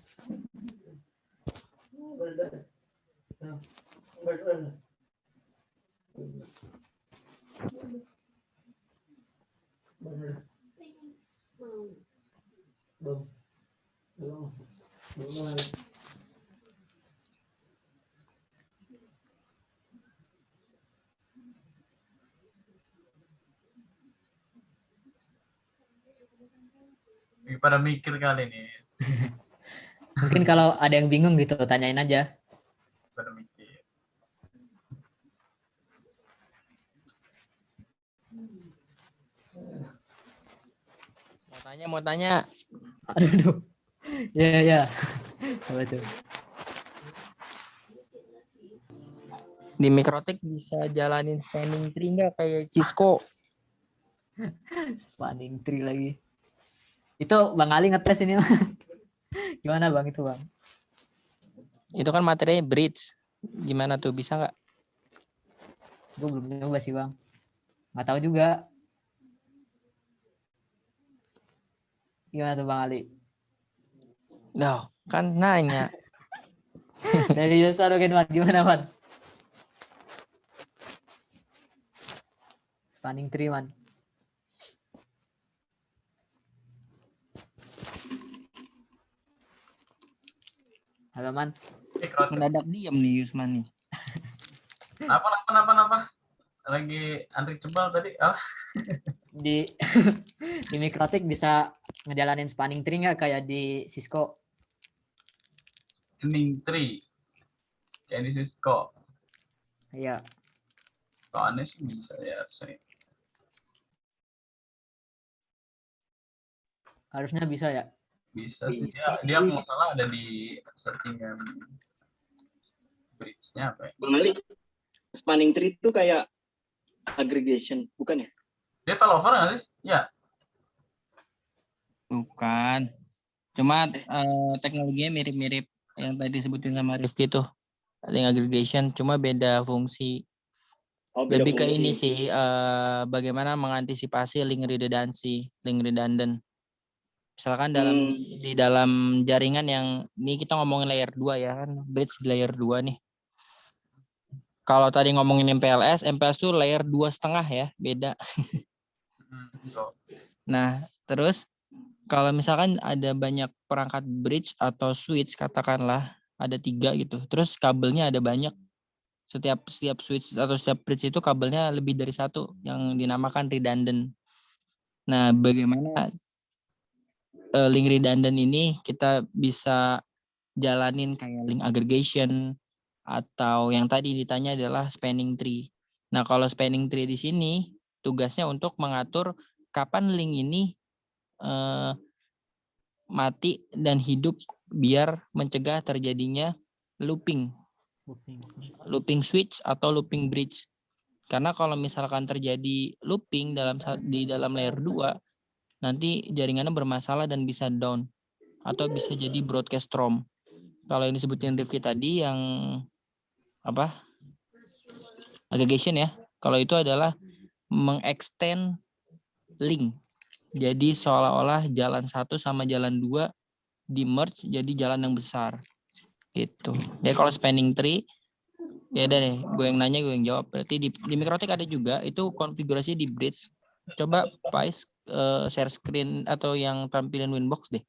pada mikir kali nih. Mungkin kalau ada yang bingung gitu, tanyain aja. Pada mikir. Mau tanya. Aduh. Ya. Apa tuh? Di Mikrotik bisa jalanin spanning tree nggak kayak Cisco? Spanning tree lagi. Itu Bang Ali ngetes ini. Gimana Bang itu Bang? Itu kan materinya bridge. Gimana tuh, bisa nggak? Gue belum nyoba sih Bang. Nggak tahu juga. Gimana tuh Bang Ali? Loh, kan nanya. Dari user gimana Bang? spanning tree man. Halo man. Nekrotik. Mendadak diam nih Yusman nih. Apa? Lagi antri cebal tadi. Oh. Di di Mikrotik bisa ngejalanin spanning tree nggak kayak di Cisco? Spanning tree. Kayak di Cisco. Iya. Soalnya sih bisa ya. Harusnya bisa ya. Bisa sih. Dia kalau nggak salah ada di settingan bridge-nya apa ya? Bang Ali, spanning tree itu kayak aggregation, bukan ya? Dia failover nggak sih? Ya. Bukan. Cuma teknologinya mirip-mirip yang tadi disebutin sama Rifki tuh. Ada yang aggregation, cuma beda fungsi. Oh, beda Lebih ke fungsi. ini sih, bagaimana mengantisipasi link redundant. Misalkan di dalam jaringan yang ini kita ngomongin layer 2 ya kan, bridge di layer 2 nih. Kalau tadi ngomongin MPLS tuh layer 2,5 ya, beda. Nah, terus kalau misalkan ada banyak perangkat bridge atau switch katakanlah ada 3 gitu. Terus kabelnya ada banyak. Setiap switch atau setiap bridge itu kabelnya lebih dari 1 yang dinamakan redundant. Nah, bagaimana link redundant ini kita bisa jalanin kayak link aggregation atau yang tadi ditanya adalah spanning tree. Nah, kalau spanning tree di sini tugasnya untuk mengatur kapan link ini mati dan hidup biar mencegah terjadinya looping switch atau looping bridge. Karena kalau misalkan terjadi looping di dalam layer 2, nanti jaringannya bermasalah dan bisa down atau bisa jadi broadcast ROM. Kalau yang disebutin Rifki tadi yang apa? Aggregation ya. Kalau itu adalah mengextend link. Jadi seolah-olah jalan 1 sama jalan 2 di merge jadi jalan yang besar. Gitu. Jadi kalau spanning tree ya udah deh, gue yang nanya gue yang jawab. Berarti di Mikrotik ada juga itu konfigurasi di bridge. Coba Pais share screen atau yang tampilin Winbox deh.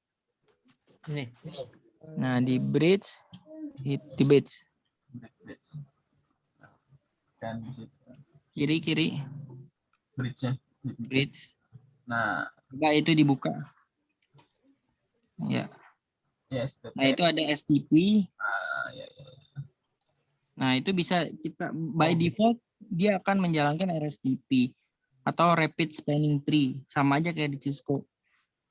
Nih. Nah, di bridge. Kan di situ. Kiri. Bridge-nya. Bridge. Nah, Coba itu dibuka. Ya. yes. Nah, itu ada SDP. Ya. Nah, itu bisa kita by default dia akan menjalankan RSTP atau Rapid Spanning Tree. Sama aja kayak di Cisco.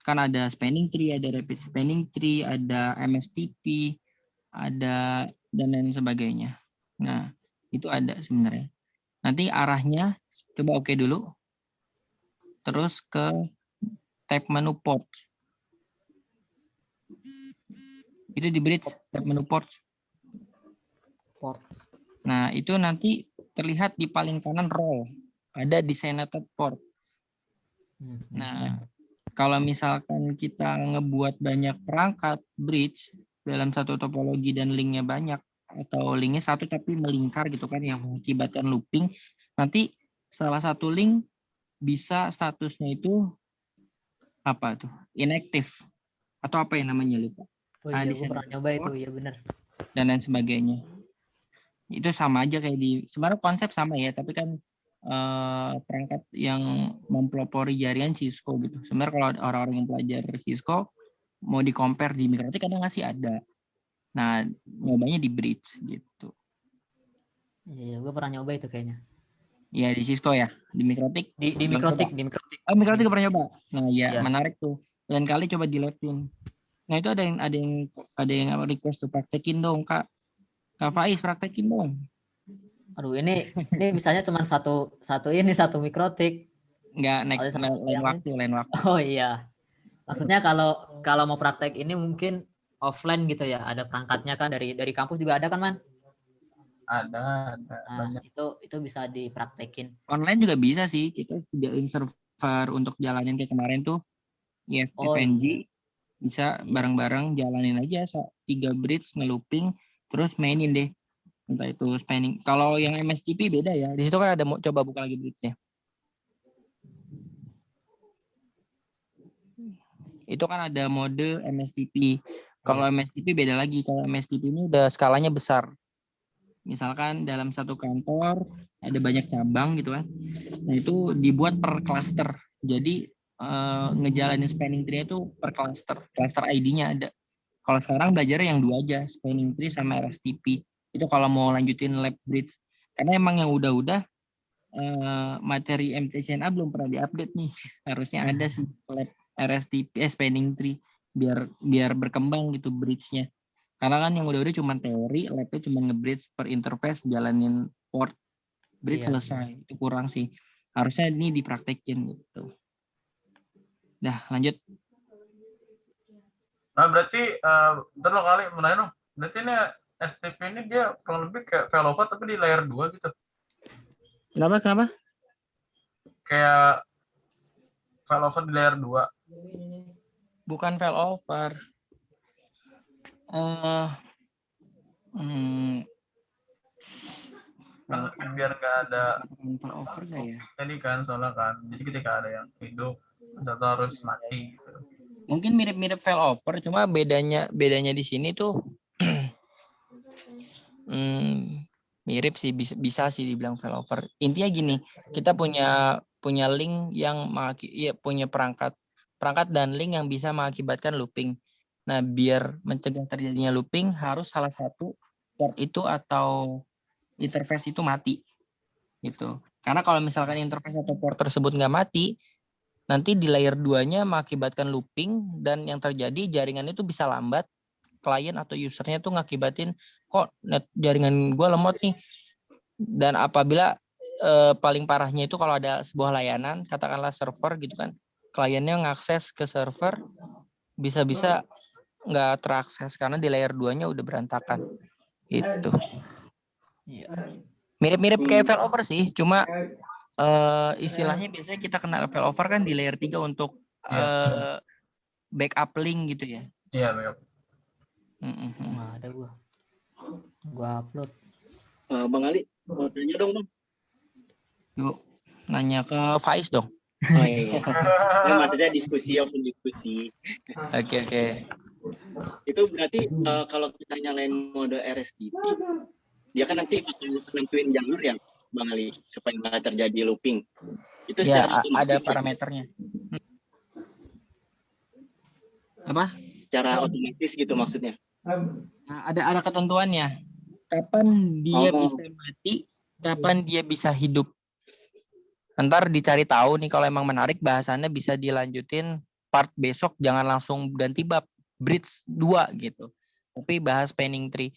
Kan ada spanning tree, ada rapid spanning tree, ada MSTP, ada dan lain sebagainya. Nah, itu ada sebenarnya. Nanti arahnya coba oke dulu. Terus ke tab menu ports. Itu di bridge tab menu ports. Nah, itu nanti terlihat di paling kanan row. Ada designated port. Nah, kalau misalkan kita ngebuat banyak perangkat bridge dalam satu topologi dan linknya banyak atau linknya satu tapi melingkar gitu kan yang mengakibatkan looping, nanti salah satu link bisa statusnya itu apa tuh? Inactive atau apa yang namanya lupa. Oh iya, gue pernah nyoba itu, ya benar. Dan lain sebagainya. Itu sama aja kayak di sebenarnya konsep sama ya, tapi kan perangkat yang mempelopori jaringan Cisco gitu. Sebenarnya kalau orang-orang yang belajar Cisco mau di compare di Mikrotik kadang masih ada. Nah, nyobanya di bridge gitu. Iya, gue pernah nyoba itu kayaknya. Ya di Cisco ya, di Mikrotik. Di Mikrotik. Oh, Mikrotik pernah nyoba. Nah, ya menarik tuh. Lain kali coba diletin. Nah, itu ada yang request tuh praktekin dong, Kak. Kak Faiz praktekin dong. Aduh, ini misalnya cuma satu Mikrotik. Enggak lain waktu. Oh iya. Maksudnya kalau mau praktek ini mungkin offline gitu ya. Ada perangkatnya kan dari kampus juga ada kan, Man? Ada. Nah, itu bisa dipraktekin. Online juga bisa sih. Kita sediain server untuk jalanin kayak kemarin tuh. Ya, FNG. Bisa bareng-bareng jalanin aja 3 bridge nge-looping terus mainin deh. Entah itu spanning. Kalau yang MSTP beda ya. Di situ kan ada coba buka lagi bridge-nya. Itu kan ada mode MSTP. Kalau MSTP beda lagi. Kalau MSTP ini udah skalanya besar. Misalkan dalam satu kantor ada banyak cabang gitu kan. Nah itu dibuat per cluster. Jadi ngejalanin spanning tree itu per cluster. Cluster ID-nya ada. Kalau sekarang belajarnya yang 2 aja, spanning tree sama RSTP. Itu kalau mau lanjutin lab bridge. Karena emang yang udah-udah materi MTCNA belum pernah diupdate nih. Harusnya ada sih lab RSTP, spanning tree biar berkembang gitu bridge-nya. Karena kan yang udah-udah cuma teori, labnya cuma nge-bridge per interface, jalanin port, bridge selesai. Itu kurang sih. Harusnya ini dipraktekin gitu. Dah, lanjut. Nah berarti bentar lo kali mau nanya dong. Berarti ini STP ini dia kurang lebih kayak failover tapi di layer 2 gitu. Kenapa? Kayak failover di layer 2. Bukan failover. Biar nggak ada failover nggak ya? Tadi kan soalnya kan. Jadi ketika ada yang hidup, atau harus mati gitu. Mungkin mirip-mirip failover, cuma bedanya di sini tuh mirip sih, bisa sih dibilang failover. Intinya gini, kita punya link yang punya perangkat dan link yang bisa mengakibatkan looping. Nah, biar mencegah terjadinya looping harus salah satu port itu atau interface itu mati gitu. Karena kalau misalkan interface atau port tersebut nggak mati, nanti di layer 2-nya mengakibatkan looping dan yang terjadi jaringan itu bisa lambat. Klien atau usernya tuh ngakibatin kok net jaringan gue lemot nih. Dan apabila paling parahnya itu kalau ada sebuah layanan, katakanlah server gitu kan, kliennya ngakses ke server bisa-bisa nggak terakses karena di layer 2-nya udah berantakan gitu. Mirip-mirip kayak failover sih, cuma istilahnya biasanya kita kenal failover kan di layer 3 untuk backup link gitu ya. Iya, backup. Nggak ada gua upload. Bang Ali, mau tanya dong Bang. Yuk, nanya ke Faiz dong. Oh iya. Ya, maksudnya diskusi. Oke. Itu berarti kalau kita nyalain mode RSTP, dia kan nanti nentuin jalur ya Bang Ali supaya nggak terjadi looping. Itu ya ya? ada parameternya. Apa? Secara otomatis gitu maksudnya. Nah, ada ketentuannya. Kapan dia bisa mati, kapan dia bisa hidup. Ntar dicari tahu nih, kalau emang menarik bahasannya bisa dilanjutin part besok, jangan langsung ganti bab bridge 2 gitu. Tapi bahas spanning tree.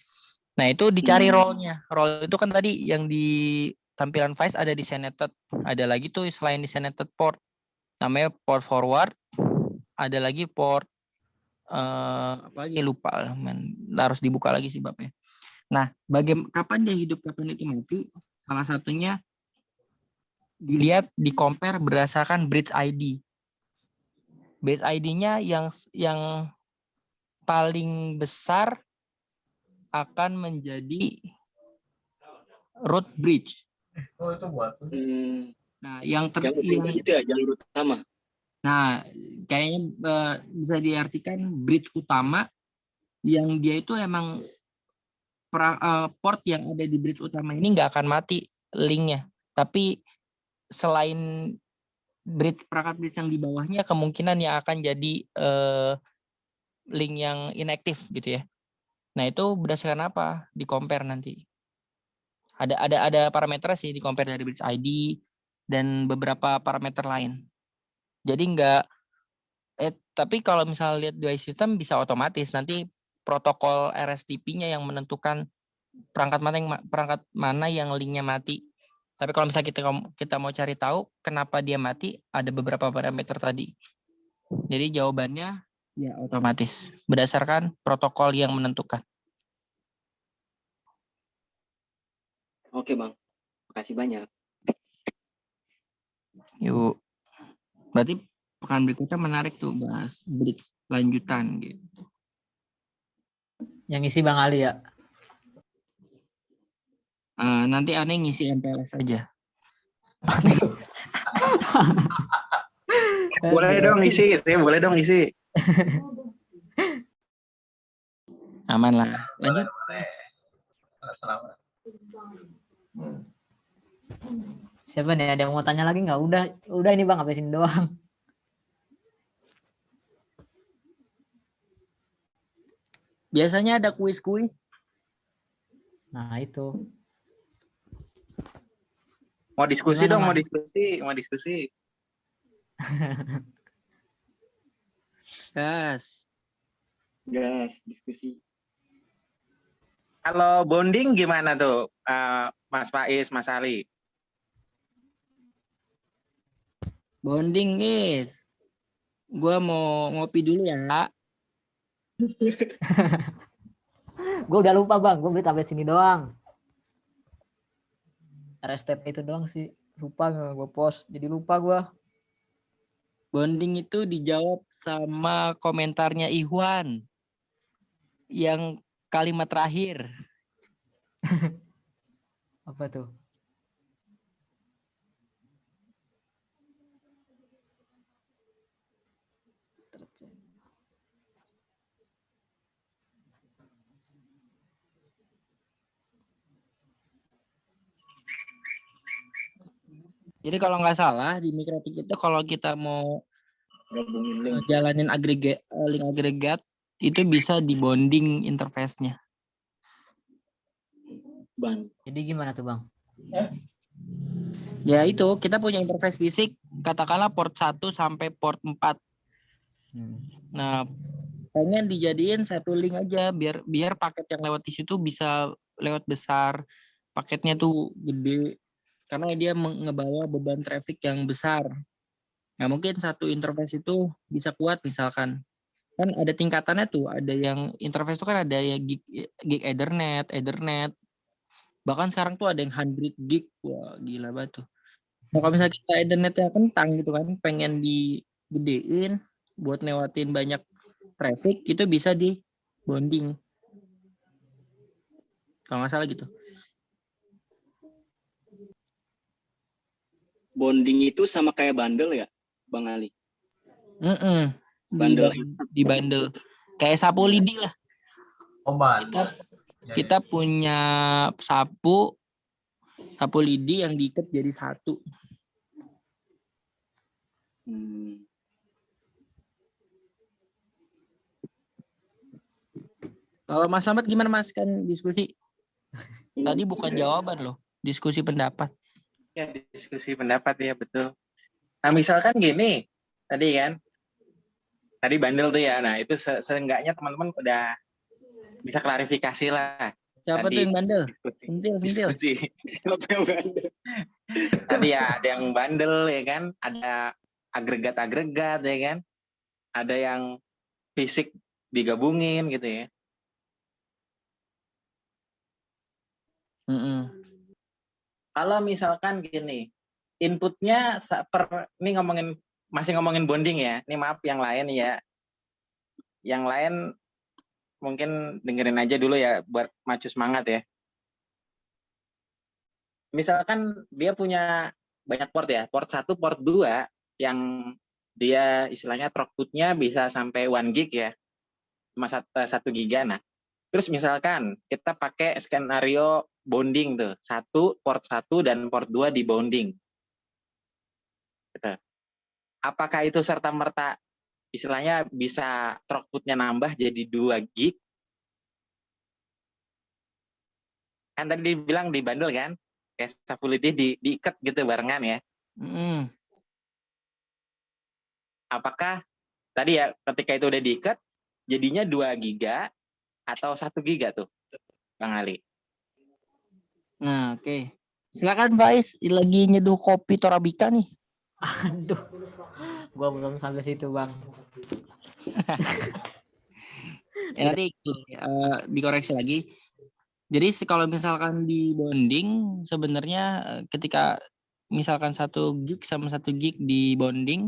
Nah, itu dicari role-nya. Role itu kan tadi yang di tampilan Faiz ada di Senated. Ada lagi tuh selain di Senated port. Namanya port forward. Ada lagi port apa lagi lupa, harus dibuka lagi sih babnya. Nah, kapan dia hidup, kapan itu mati? Salah satunya dilihat, di compare berdasarkan bridge ID. Bridge ID-nya yang paling besar akan menjadi root bridge. Oh, itu buat. Nah, yang itu ya jalur utama. Nah, kayaknya bisa diartikan bridge utama yang dia itu emang port yang ada di bridge utama ini nggak akan mati linknya. Tapi selain perangkat bridge yang di bawahnya, kemungkinan yang akan jadi link yang inaktif gitu ya. Nah, itu berdasarkan apa? Di compare nanti. Ada parameter sih di compare dari bridge ID dan beberapa parameter lain. Jadi tapi kalau misalnya lihat device system bisa otomatis nanti protokol RSTP-nya yang menentukan perangkat mana yang linknya mati. Tapi kalau misalnya kita mau cari tahu kenapa dia mati, ada beberapa parameter tadi. Jadi jawabannya ya otomatis berdasarkan protokol yang menentukan. Oke Bang, makasih banyak. Yuk. Berarti pekan berikutnya menarik tuh bahas bridge lanjutan gitu. Yang isi Bang Ali ya? Nanti aneh ngisi MPLS aja. Boleh dong isi. Aman lah. Lanjut. Selamat. Siapa nih? Ada yang mau tanya lagi nggak? Udah ini Bang, sampai sini doang. Biasanya ada kuis-kuis. Nah itu. Mau diskusi Gimana, dong, Mas? mau diskusi. Gas. Gas, diskusi. Kalau bonding gimana tuh, Mas Faiz, Mas Ali? Bonding guys. Gua mau ngopi dulu ya. Gue udah lupa Bang, gue beli sampai sini doang. RSTP itu doang sih. Lupa gue post, jadi lupa gue. Bonding itu dijawab sama komentarnya Ihwan. Yang kalimat terakhir. Apa tuh? Jadi kalau nggak salah di Mikrotik itu kalau kita mau jalanin link agregat itu bisa di bonding interface-nya. Jadi gimana tuh Bang? Ya itu kita punya interface fisik katakanlah port 1 sampai port 4. Nah, pengen dijadiin satu link aja biar paket yang lewat di situ bisa lewat besar. Paketnya tuh gede karena dia ngebawa beban traffic yang besar. Nggak mungkin satu interface itu bisa kuat misalkan. Kan ada tingkatannya tuh, ada yang interface itu kan ada yang gig Ethernet. Bahkan sekarang tuh ada yang 100 gig. Wah, gila banget tuh. Nah, kalau misalnya kita Ethernetnya kentang gitu kan, pengen digedein buat lewatin banyak traffic, itu bisa di bonding. Kalau nggak salah gitu. Bonding itu sama kayak bundle ya, Bang Ali? Bundle. Di bundle. Kayak sapu lidi lah. Kita punya sapu lidi yang diikat jadi satu. Kalau Mas Slamet gimana Mas? Kan diskusi. Tadi bukan jawaban loh, diskusi pendapat. Ya, diskusi pendapat ya, betul. Nah, misalkan gini, tadi bundle tuh ya. Nah, itu seenggaknya teman-teman udah bisa klarifikasi lah. Siapa tuh yang bandel? Diskusi. Tadi ya ada yang bandel ya kan, ada agregat-agregat ya kan, ada yang fisik digabungin gitu ya. Kalau misalkan gini, inputnya ini masih ngomongin bonding ya. Ini maaf yang lain ya. Yang lain mungkin dengerin aja dulu ya buat macu semangat ya. Misalkan dia punya banyak port ya, port 1, port 2 yang dia istilahnya throughput-nya bisa sampai 1 gig ya, cuma 1 giga. Nah, terus misalkan kita pakai skenario bonding tuh, port 1 dan port 2 di bonding. Gitu. Apakah itu serta-merta istilahnya bisa throughput-nya nambah jadi 2 gig? Kan tadi dibilang di bundle kan? Kayak stability diikat gitu barengan ya. Apakah tadi ya ketika itu udah diikat jadinya 2 giga atau 1 giga tuh, Bang Ali? Nah, oke. Silakan Faiz, lagi nyeduh kopi Torabika nih. Aduh, gua belum sampai situ Bang. Ya, nanti dikoreksi lagi. Jadi kalau misalkan di bonding sebenarnya ketika misalkan 1 gig sama 1 gig di bonding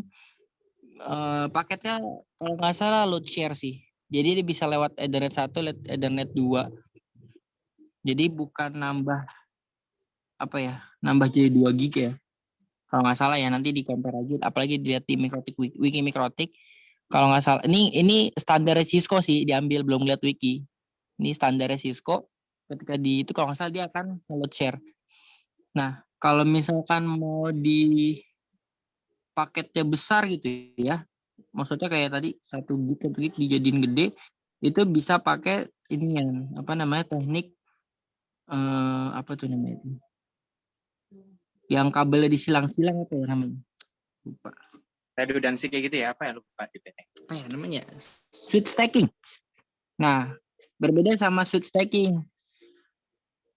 paketnya kalau nggak salah load share sih. Jadi dia bisa lewat Ethernet 1, Ethernet 2. Jadi bukan nambah jadi 2 gig ya. Kalau nggak salah ya nanti di compare aja, apalagi dilihat di Mikrotik, Wiki Mikrotik Kalau nggak salah, ini standar Cisco sih diambil, belum lihat wiki. Ini standar Cisco. Ketika di itu kalau nggak salah dia akan load share. Nah, kalau misalkan mau di paketnya besar gitu ya, maksudnya kayak tadi 1 gig dijadiin gede, itu bisa pakai ini yang apa namanya teknik apa tuh namanya itu? Yang kabelnya disilang-silang apa ya namanya? Lupa. Redundancy kayak gitu ya, apa ya, lupa gitu. Apa ya namanya? Switch stacking. Nah, berbeda sama switch stacking.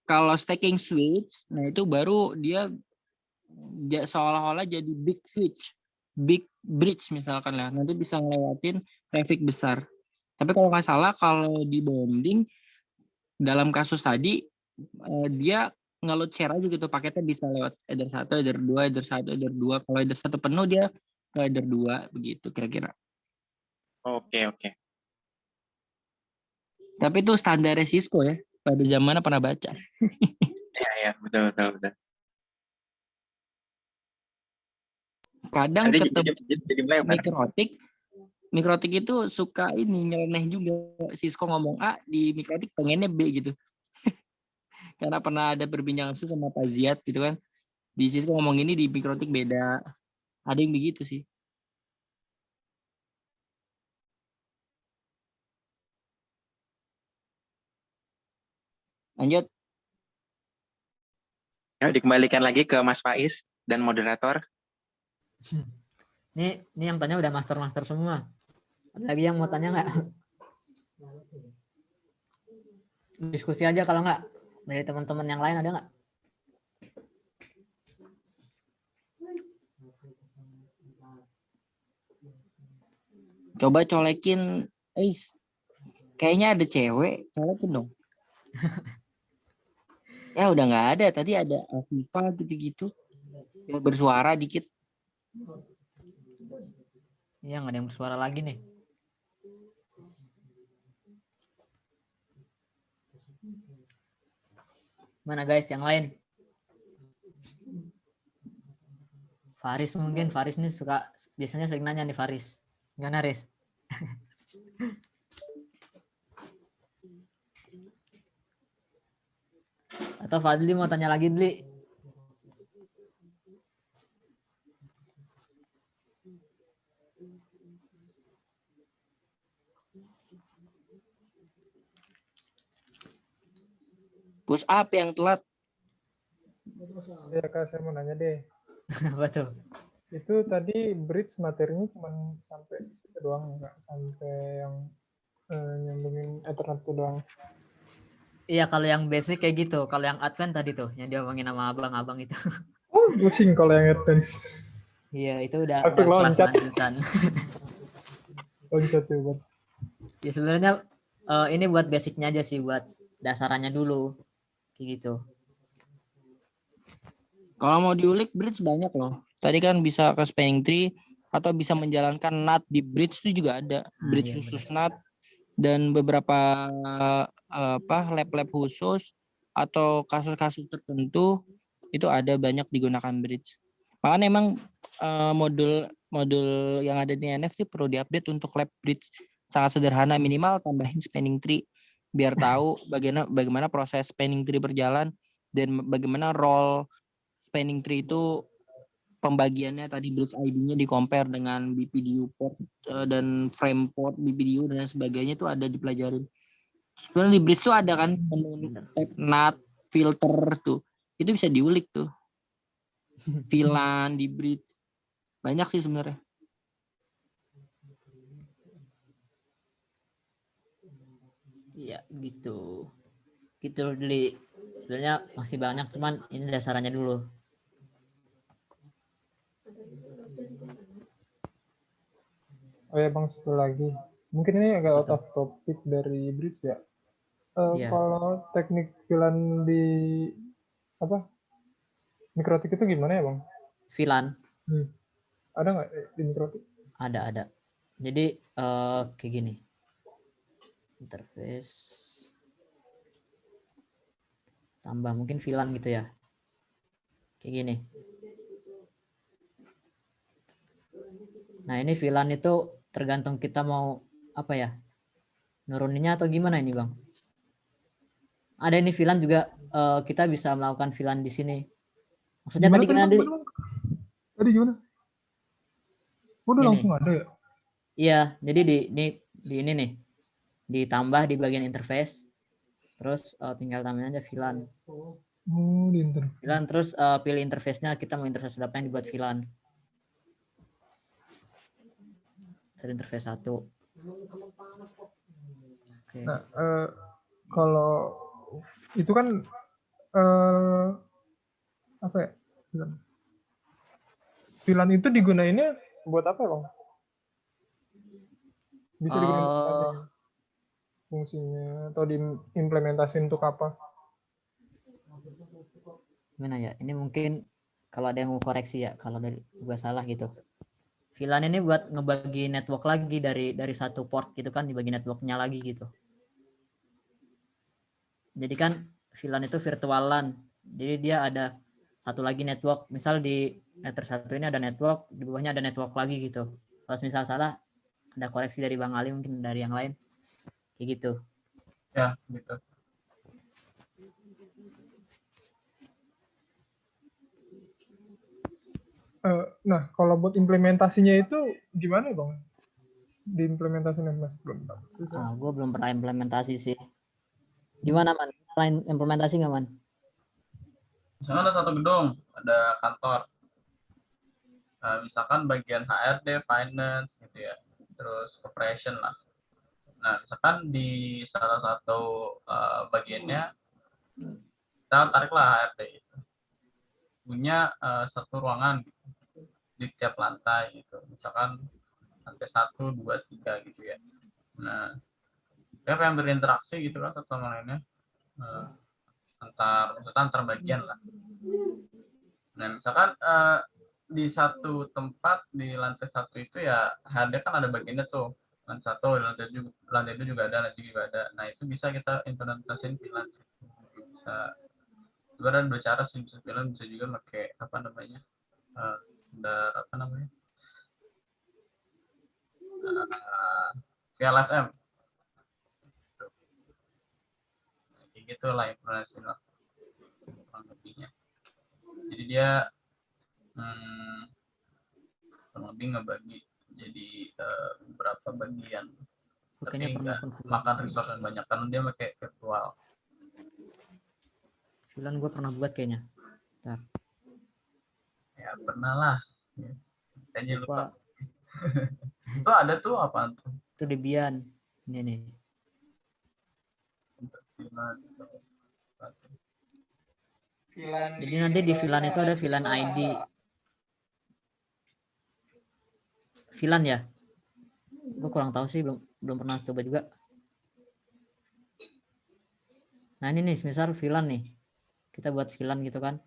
Kalau stacking switch, nah itu baru dia seolah-olah jadi big switch, big bridge misalkan lah. Nanti bisa ngelewatin traffic besar. Tapi kalau nggak salah, kalau di bonding dalam kasus tadi dia nge-load share aja gitu, paketnya bisa lewat either 1, either 2, either 1, either 2. Kalau either 1 penuh dia ke either 2 begitu kira-kira. Oke. Tapi itu standar Cisco ya. Pada zamannya pernah baca. Iya, betul. Kadang Nanti ketemu jadi melebar. Mikrotik itu suka ini nyeleneh juga. Cisco ngomong A, di Mikrotik pengennya B gitu. Karena pernah ada perbincangan sama Pak Ziad gitu kan. Di Cisco ngomong ini, di Mikrotik beda. Ada yang begitu sih. Lanjut. Yuk dikembalikan lagi ke Mas Faiz dan moderator. Ini yang tanya udah master semua. Ada lagi yang mau tanya nggak? Diskusi aja kalau nggak. Dari teman-teman yang lain ada nggak? Coba colekin, kayaknya ada cewek, colekin dong. Ya udah nggak ada, tadi ada Afifa gitu-gitu. Yang bersuara dikit. Iya, nggak ada yang bersuara lagi nih. Mana guys yang lain? Faris mungkin, Faris nih biasanya sering nanya nih Faris. Gimana Riz? Atau Fadli mau tanya lagi Dli? Push up yang telat. Ya Kak, saya mau nanya deh. Apa tuh? Itu tadi bridge materinya cuma sampai situ doang, nggak sampai yang nyambungin Ethernet itu doang. Iya, kalau yang basic kayak gitu. Kalau yang advance tadi tuh, yang diomongin sama abang-abang itu. Oh, pusing kalau yang advance. Iya, itu udah Langsung kelas loncat. lanjutan. Loncat ya, Ya sebenarnya ini buat basicnya aja sih, buat dasarannya dulu. Kayak gitu. Kalau mau diulik bridge banyak loh. Tadi kan bisa ke spanning tree atau bisa menjalankan NAT di bridge itu juga ada. Bridge khusus NAT dan beberapa lab-lab khusus atau kasus-kasus tertentu itu ada banyak digunakan bridge. Makanya emang modul yang ada di NFT perlu diupdate untuk lab bridge. Sangat sederhana, minimal tambahin spanning tree biar tahu bagaimana proses spanning tree berjalan dan bagaimana role spanning tree itu pembagiannya tadi bridge ID-nya di compare dengan BPDU port dan frame port BPDU dan sebagainya itu ada dipelajarin. Sebenarnya di bridge tuh ada kan tab NAT, filter tuh. Itu bisa diulik tuh. VLAN di bridge. Banyak sih sebenarnya. Iya, gitu. Gitu Dli. Sebenarnya masih banyak, cuman ini dasarannya dulu. Oh ya Bang, satu lagi. Mungkin ini agak out of topic dari bridge ya. Kalau teknik VLAN di Mikrotik itu gimana ya Bang? VLAN. Ada nggak di Mikrotik? Ada. Jadi kayak gini. Interface. Tambah mungkin VLAN gitu ya. Kayak gini. Nah ini VLAN itu tergantung kita mau apa ya, nuruninnya atau gimana ini Bang. Ada ini VLAN juga, kita bisa melakukan VLAN di sini. Maksudnya tadi gimana Bang? Dli? Tadi gimana? Udah Gini. langsung ada ya? Iya, jadi di ini nih, ditambah di bagian interface, terus tinggal tambahin aja VLAN. Oh, di internet. VLAN terus pilih interface-nya, kita mau interface berapa yang dibuat VLAN. Dari interface 1. Oke. Nah, kalau itu kan apa ya? VLAN itu digunainnya buat apa, Bang? Bisa digunain buat apa ya? Fungsinya atau diimplementasiin untuk apa? Gimana ya? Ini mungkin kalau ada yang mau koreksi ya, kalau dari gua salah gitu. VLAN ini buat ngebagi network lagi dari satu port gitu kan, dibagi networknya lagi gitu. Jadi kan VLAN itu virtual LAN. Jadi dia ada satu lagi network. Misal di Ether 1 ini ada network, di bawahnya ada network lagi gitu. Kalau misal salah, ada koreksi dari Bang Ali mungkin dari yang lain. Kayak gitu. Ya, gitu. Nah, kalau buat implementasinya itu gimana, Bang? Diimplementasinya Mas belum tahu. Gue belum pernah implementasi sih. Gimana Man? Pernah implementasi nggak Man? Misalkan ada satu gedung, ada kantor. Misalkan bagian HRD, finance gitu ya, terus operation lah. Nah, misalkan di salah satu bagiannya kita tariklah HRD itu punya satu ruangan gitu, di tiap lantai gitu. Misalkan lantai 1, 2, 3 gitu ya. Nah, dia pengen berinteraksi gitu kan satu sama lainnya. Antar bagian lah. Nah, misalkan di satu tempat di lantai 1 itu ya HRD kan ada bagiannya tuh. Lantai 1, lantai 2 juga ada, lantai 3 juga ada. Nah, itu bisa kita implementasiin VLAN. Bisa sebenarnya ada 2 cara sih, bisa VLAN, bisa juga pakai apa namanya? Standar apa namanya? VLSM. Kayak gitu lah implementasi kurang lebihnya. Jadi dia kurang lebih ngebagi jadi beberapa bagian. Tapi nggak makan resource yang banyak karena dia pakai virtual. VLAN gue pernah buat kayaknya. Bentar. Ya pernah lah. Ya. Kayaknya lupa. Tuh ada tuh apaan tuh? Itu Debian. Ini nih. Jadi nanti di VLAN itu ada VLAN ID. VLAN ya? Gue kurang tahu sih, belum pernah coba juga. Nah ini nih, misal VLAN nih. Kita buat VLAN gitu kan.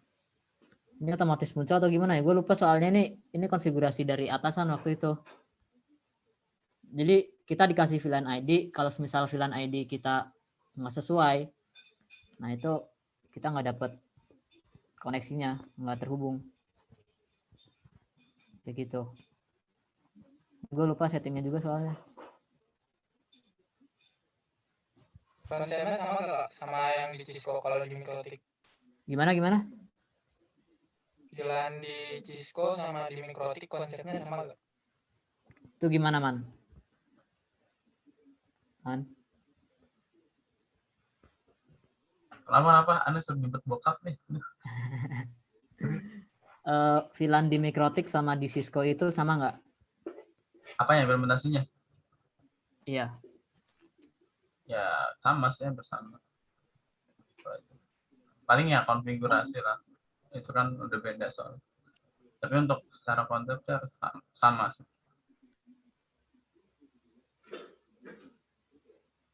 Ini otomatis muncul atau gimana ya? Gue lupa soalnya ini konfigurasi dari atasan waktu itu. Jadi kita dikasih VLAN ID, kalau misal VLAN ID kita nggak sesuai, nah itu kita nggak dapat koneksinya, nggak terhubung. Kayak gitu. Gue lupa settingnya juga soalnya. Konsepnya sama nggak sama yang di Cisco kalau di Mikrotik? Gimana? VLAN di Cisco sama di Mikrotik konsepnya sama nggak? Itu gimana Man? Lama apa? Anda sebut bokap nih. VLAN di Mikrotik sama di Cisco itu sama nggak? Apa ya implementasinya? Iya. Ya sama sih, bersama. Paling ya konfigurasi lah. Itu kan udah beda soal. Tapi untuk secara konsepnya harus sama sih.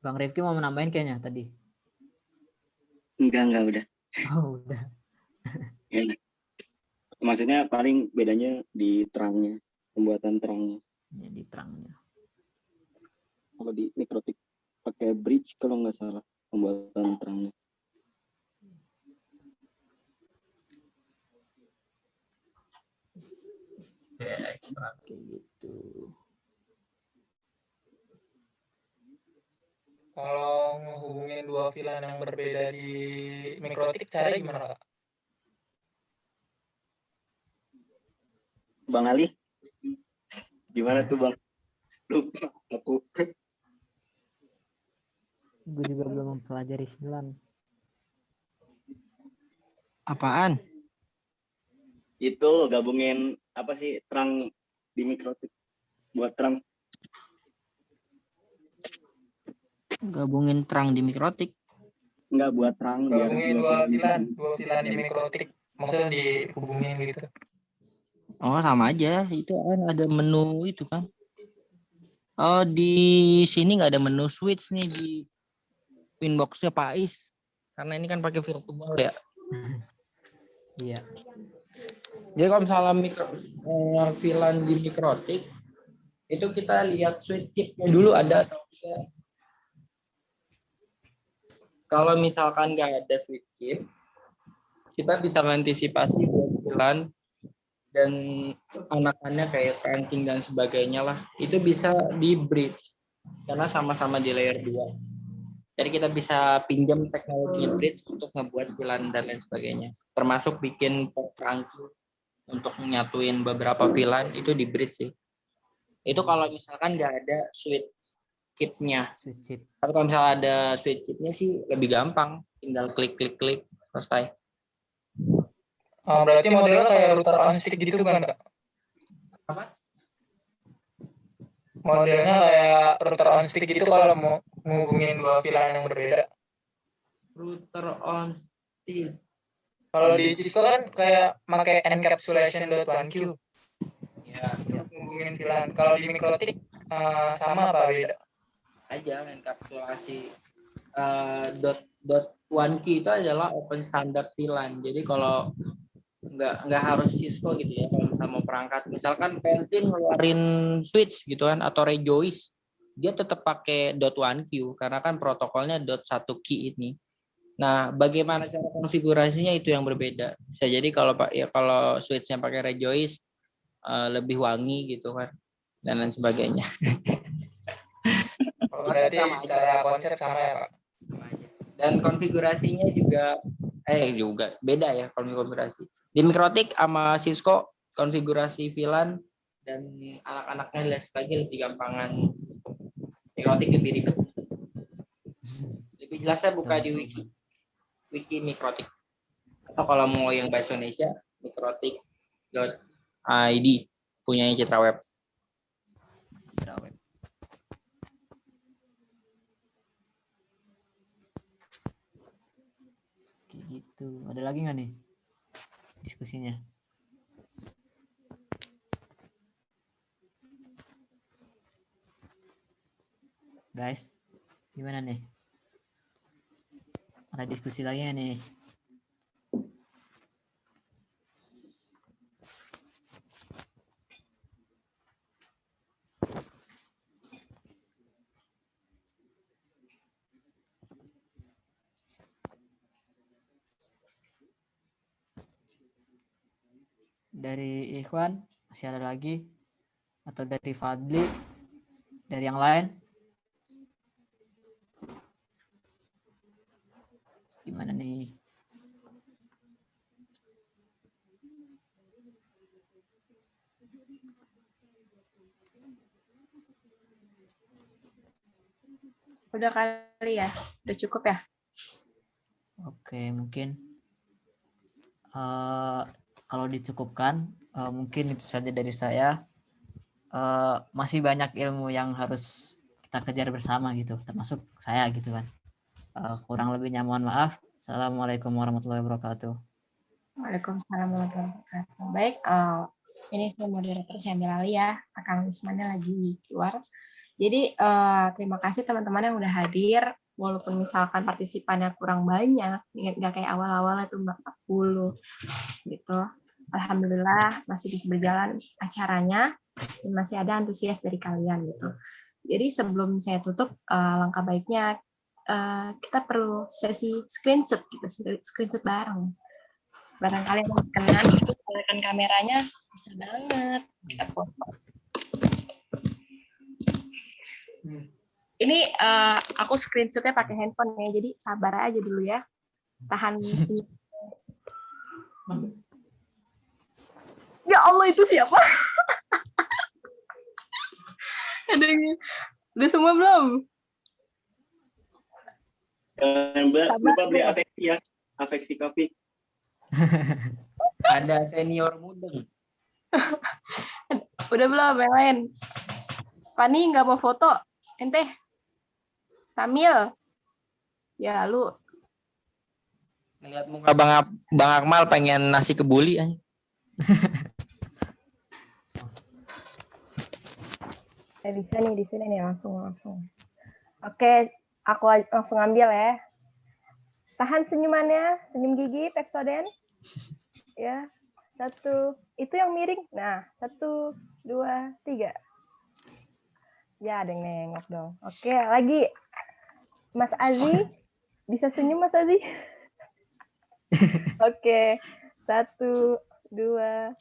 Bang Rifki mau menambahin kayaknya tadi. Enggak udah. Oh, udah. Ya. Maksudnya paling bedanya di terangnya, pembuatan terangnya. Ya, di terangnya. Kalau di Mikrotik pakai bridge kalau nggak salah pembuatan terangnya. Kayak gitu. Kalau ngehubungin dua VLAN yang berbeda di Mikrotik, caranya gimana, Kak? Bang Ali, gimana tuh Bang? Lupa aku. Gue juga belum mempelajari VLAN. Apaan? Itu gabungin apa sih terang di Mikrotik buat terang. Gabungin terang di Mikrotik. Enggak buat terang biar Gabungin dua VLAN di Mikrotik. Maksudnya dihubungin gitu. Oh, sama aja. Itu kan ada menu itu kan. Oh, di sini nggak ada menu switch nih di Winbox-nya Pak Ais. Karena ini kan pakai virtual ya. Iya. Jadi kalau misalnya VLAN di Mikrotik, itu kita lihat switch chipnya dulu ada atau enggak. Kalau misalkan nggak ada switch chip, kita bisa mengantisipasi buat VLAN dan anakannya kayak trunking dan sebagainya lah. Itu bisa di bridge karena sama-sama di layer 2. Jadi kita bisa pinjam teknologi bridge untuk ngebuat VLAN dan lain sebagainya. Termasuk bikin port trunking untuk nyatuin beberapa VLAN itu di bridge sih. Itu kalau misalkan nggak ada switch chipnya. Switch chip. Tapi kalau misalnya ada switch chipnya sih lebih gampang, tinggal klik selesai. Berarti modelnya kayak router on stick gitu kan, Kak? Apa? Modelnya kayak router on stick gitu kalau mau menghubungin dua VLAN yang berbeda. Router on stick. Kalau di Cisco kan kayak pakai encapsulation.1q. Ya, untuk menghubungin VLAN. Kalau di Mikrotik sama apa beda? Aja enkapsulasi .1q itu adalah open standard VLAN. Jadi kalau nggak harus Cisco gitu ya kalau misalnya mau perangkat. Misalkan Pentium ngeluarin switch gitu kan atau Rejoice, dia tetap pakai .1q karena kan protokolnya .1q ini. Nah, bagaimana cara konfigurasinya itu yang berbeda. Bisa jadi kalau switch-nya pakai Rejoice lebih wangi gitu kan dan lain sebagainya. Berarti secara konsep sama ya, Pak? Dan konfigurasinya juga beda ya konfigurasi. Di Mikrotik sama Cisco konfigurasi VLAN dan anak-anaknya dan sebagainya lebih gampangan. Mikrotik lebih ribet. Lebih jelasnya buka di wiki Mikrotik. Atau kalau mau yang bahasa Indonesia, mikrotik.id punyanya Citra Web. Citra Web. Kayak gitu. Ada lagi nggak nih diskusinya? Guys, gimana nih? Ada diskusi lagi nggak nih? Dari Ikhwan masih ada lagi? Atau dari Fadli? Dari yang lain? Gimana nih? Udah kali ya? Udah cukup ya? Oke, mungkin kalau dicukupkan, mungkin itu saja dari saya. Masih banyak ilmu yang harus kita kejar bersama gitu, termasuk saya gitu kan. Kurang lebihnya mohon maaf. Assalamualaikum warahmatullahi wabarakatuh. Waalaikumsalam warahmatullahi wabarakatuh. Baik, ini saya moderator, saya ambil alih ya. Akang Ismanya lagi keluar. Jadi terima kasih teman-teman yang udah hadir. Walaupun misalkan partisipannya kurang banyak, nggak kayak awal-awal itu 40 gitu. Alhamdulillah masih bisa berjalan acaranya dan masih ada antusias dari kalian gitu. Jadi sebelum saya tutup, langkah baiknya kita perlu sesi screenshot gitu, screenshot bareng. Barangkali yang berkenan, gunakan kameranya bisa banget kita foto. Ini aku screenshotnya pakai handphone ya, jadi sabar aja dulu ya. Tahan senyum. Ya Allah, itu siapa? Ada yang udah semua belum? Lupa beli afeksi ya. Afeksi kopi. Ada senior mudeng. Udah belum yang lain? Fani nggak mau foto? Ente? Samil? Ya lu. Ngeliat muka Bang Akmal pengen nasi kebuli aja. Bisa nih di sini nih langsung. Oke, aku langsung ambil ya. Tahan senyumannya, senyum gigi, Pepsodent. Ya, 1. Itu yang miring. Nah, 1, 2, 3. Ya, ada yang nengok dong. Oke, lagi. Mas Azi, bisa senyum Mas Azi? Oke, 1, 2,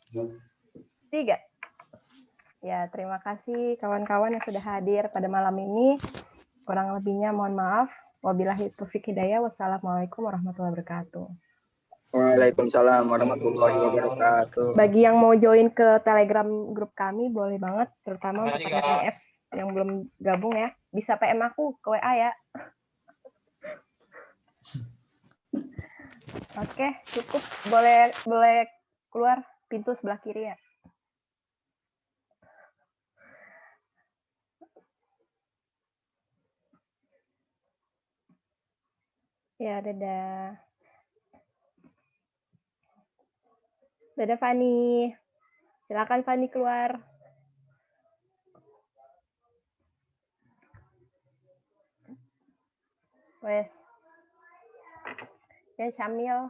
3. Ya, terima kasih kawan-kawan yang sudah hadir pada malam ini. Kurang lebihnya mohon maaf. Wabillahi taufiq hidayah. Wassalamualaikum warahmatullahi wabarakatuh. Waalaikumsalam warahmatullahi wabarakatuh. Bagi yang mau join ke Telegram grup kami, boleh banget. Terutama untuk PNF yang belum gabung ya. Bisa PM aku ke WA ya. Oke, cukup. Boleh keluar pintu sebelah kiri ya. Ya, dadah. Dadah Fani. Silakan Fani keluar. Wes. Ya, Syamil.